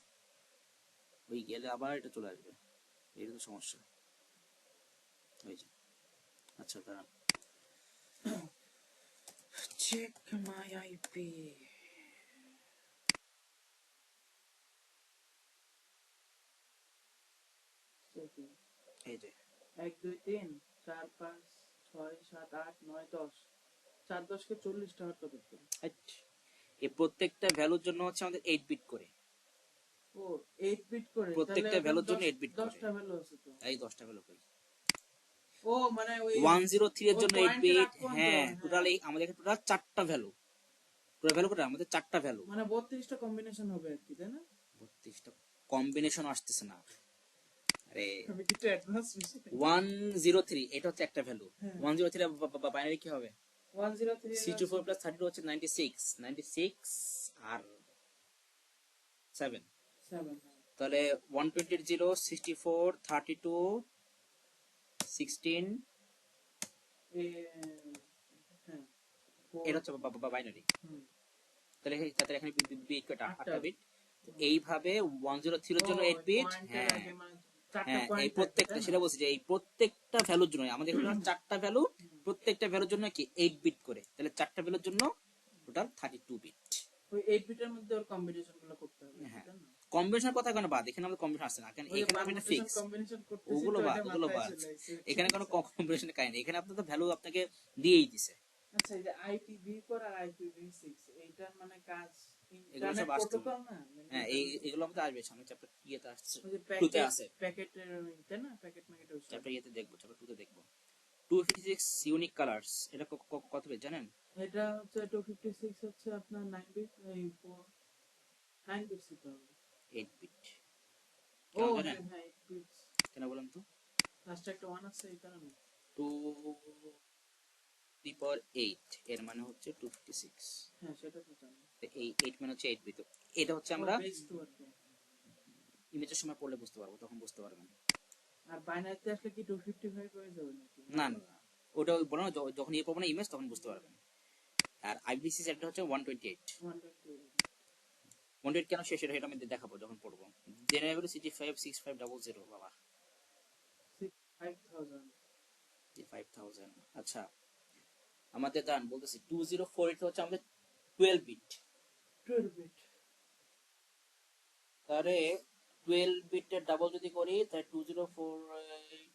ওই গেলে আবার এটা চলে আসবে, এটা তো সমস্যা। ওই যে আচ্ছা দাঁড়ান, চেক মাই আইপি। এই যে 1 2 3 4 5 6 7 8 9 10 4 10 কে 40 টাকা কত করে? এই প্রত্যেকটা ভ্যালুর জন্য হচ্ছে আমাদের 8 বিট করে। ও 8 বিট করে, প্রত্যেকটা ভ্যালুর জন্য 8 বিট করে। 10টা ভ্যালু আছে তো। এই 10টা ভ্যালু কই? ও মানে ওই 103 এর জন্য 8 বিট। হ্যাঁ, টোটাল আমাদের এখানে টোটাল 4টা ভ্যালু। টোটাল ভ্যালু কত? আমাদের 4টা ভ্যালু। মানে 32টা কম্বিনেশন হবে আর কি তাই না? 32টা কম্বিনেশন আসতেছে না। আরে আমি কি অ্যাডভান্স বেশি? 103 এটা হচ্ছে একটা ভ্যালু। 103 বাইনারি কি হবে? 103 64 প্লাস 32 হচ্ছে 96, 96 আর 7। 7 তাহলে 120 এর 0 64 32 16, হ্যাঁ এটা হচ্ছে বাইনারি। হুম তাহলে এখানে বিট কয়টা? 8টা বিট। এইভাবে 103 এর জন্য 8 বিট। হ্যাঁ হ্যাঁ, এই প্রত্যেকটা সেটা বলছি যে এই প্রত্যেকটা ভ্যালুর জন্য আমাদের এখানে 4টা ভ্যালু, প্রত্যেকটা ভ্যালুর জন্য কি 8 বিট করে। তাহলে 4টা ভ্যালুর জন্য টোটাল 32 বিট। ওই 8 বিটের মধ্যে ওর কম্বিনেশন গুলো করতে হবে হ্যাঁ, তাই না? কম্বিনেশন কথা কেন বাদ, এখানে আমাদের কম্বিনেশন আসছে না, কারণ এখানে আমরা ফিক্স। কম্বিনেশন করতেছি ওগুলো তো বাদ, এটা ওগুলো মাথায় বাদ। চলে আসছে। এখানে কোনো কম্বিনেশন কাজ নেই, এখানে আপনার তো ভ্যালু আপনাকে দিয়েই দিছে। আচ্ছা এই যে IPv4 আর IPv6 এইটার মানে কাজ এগুলো ইন্টারনেট সব আসছে। প্রোটোকল না? হ্যাঁ, এগুলো আমাদের আসবে সামনে চ্যাপ্টার ইয়েতে আসছে, ওই যে 2তে আছে। প্যাকেটের তাই না? প্যাকেট ওই চ্যাপ্টার ইয়েতে দেখবো, চ্যাপ্টার 2তে দেখবো। 256 ইউনিক কালারস, এটা কত পেজ জানেন? এটা হচ্ছে 256 হচ্ছে আপনার 9 বিট এই 9 বিট দিতে হবে। 8 বিট। ও কেন জানেন? হ্যাঁ 8 বিট। কেন বলেন তো? লাস্টে একটা 1 আছে এই কারণে। 2 the power 8 এর মানে হচ্ছে 256। হ্যাঁ সেটা তো জানি। এই 8 মানে হচ্ছে 8 বিট। এটা হচ্ছে আমরা বেস 2 আর কি। ইমেজের সময় পড়লে বুঝতে পারবো, তখন বুঝতে পারবেন। আর বাইনারিতে আসলে কি 255 হয়ে যাবে নাকি? না না না, ওটা বলো না, যখন ইয়ে পাবো না ইমেজ তখন বুঝতে পারবেন। আর আইবিসি সেটটা হচ্ছে 128। 128 কেন শেষ, এটা আমি দেখাবো যখন পড়বো। জেনারেবল CG56500 বাবা 5000 5000। আচ্ছা, আমাদের দাঁড়ান বলতেছি 2048 হচ্ছে আমাদের 12 বিট। 12 বিট তাহলে 12 বিটের ডাবল যদি করি তাহলে 2048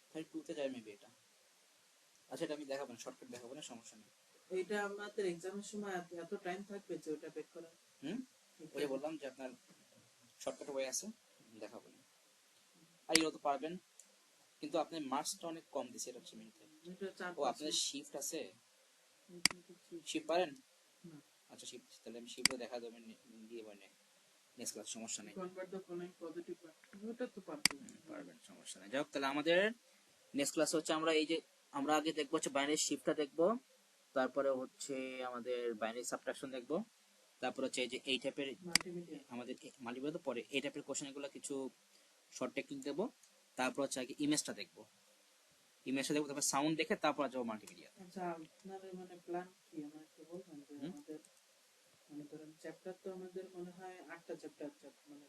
তাহলে 2 তে যায় মেবি এটা। আচ্ছা, এটা আমি দেখাবো না, শর্টকাট দেখাবো না, সমস্যা নেই। এইটা আমাদের এক্সামের সময় এত টাইম থাকবে যে ওটা বেক করা। ওই যে বললাম যে আপনার শর্টকাট ওয়ে আছে, দেখাবো না। আর এগুলো তো পারবেন, কিন্তু আপনার মার্কসটা অনেক কম দিছে, এটা হচ্ছে মেইন পয়েন্ট। ও আপনাদের শিফট আছে? শিফট পারেন? আচ্ছা শিফট, তাহলে আমি শিফটও দেখা যাবে দিয়ে মানে নেক্সট ক্লাস, সমস্যা নেই। কনভার্ট দ্য ফলোইং পজিটিভ ওটা তো পারবেন। পারবেন, সমস্যা নেই। যাই হোক, তাহলে আমাদের নেক্সট ক্লাসে হচ্ছে আমরা এই যে আমরা আগে দেখবো হচ্ছে বাইনারি শিফটটা দেখবো, তারপরে হচ্ছে আমাদের বাইনারি সাবট্রাকশন দেখবো, তারপর হচ্ছে এই যে এই টাইপের আমাদের মাল্টিমিডিয়া তো পরে এই টাইপের কোশ্চেনগুলো কিছু শর্ট টেকনিক দেবো, তারপর হচ্ছে আগে ইমেজটা দেখবো, তারপর সাউন্ড দেখে তারপর যাবো মাল্টিমিডিয়া। আচ্ছা আপনাদের মানে প্ল্যান কি আমার একটু বলবেন যে আমাদের মানে ধরেন চ্যাপ্টার তো আমাদের মনে হয় 8টা চ্যাপ্টার মানে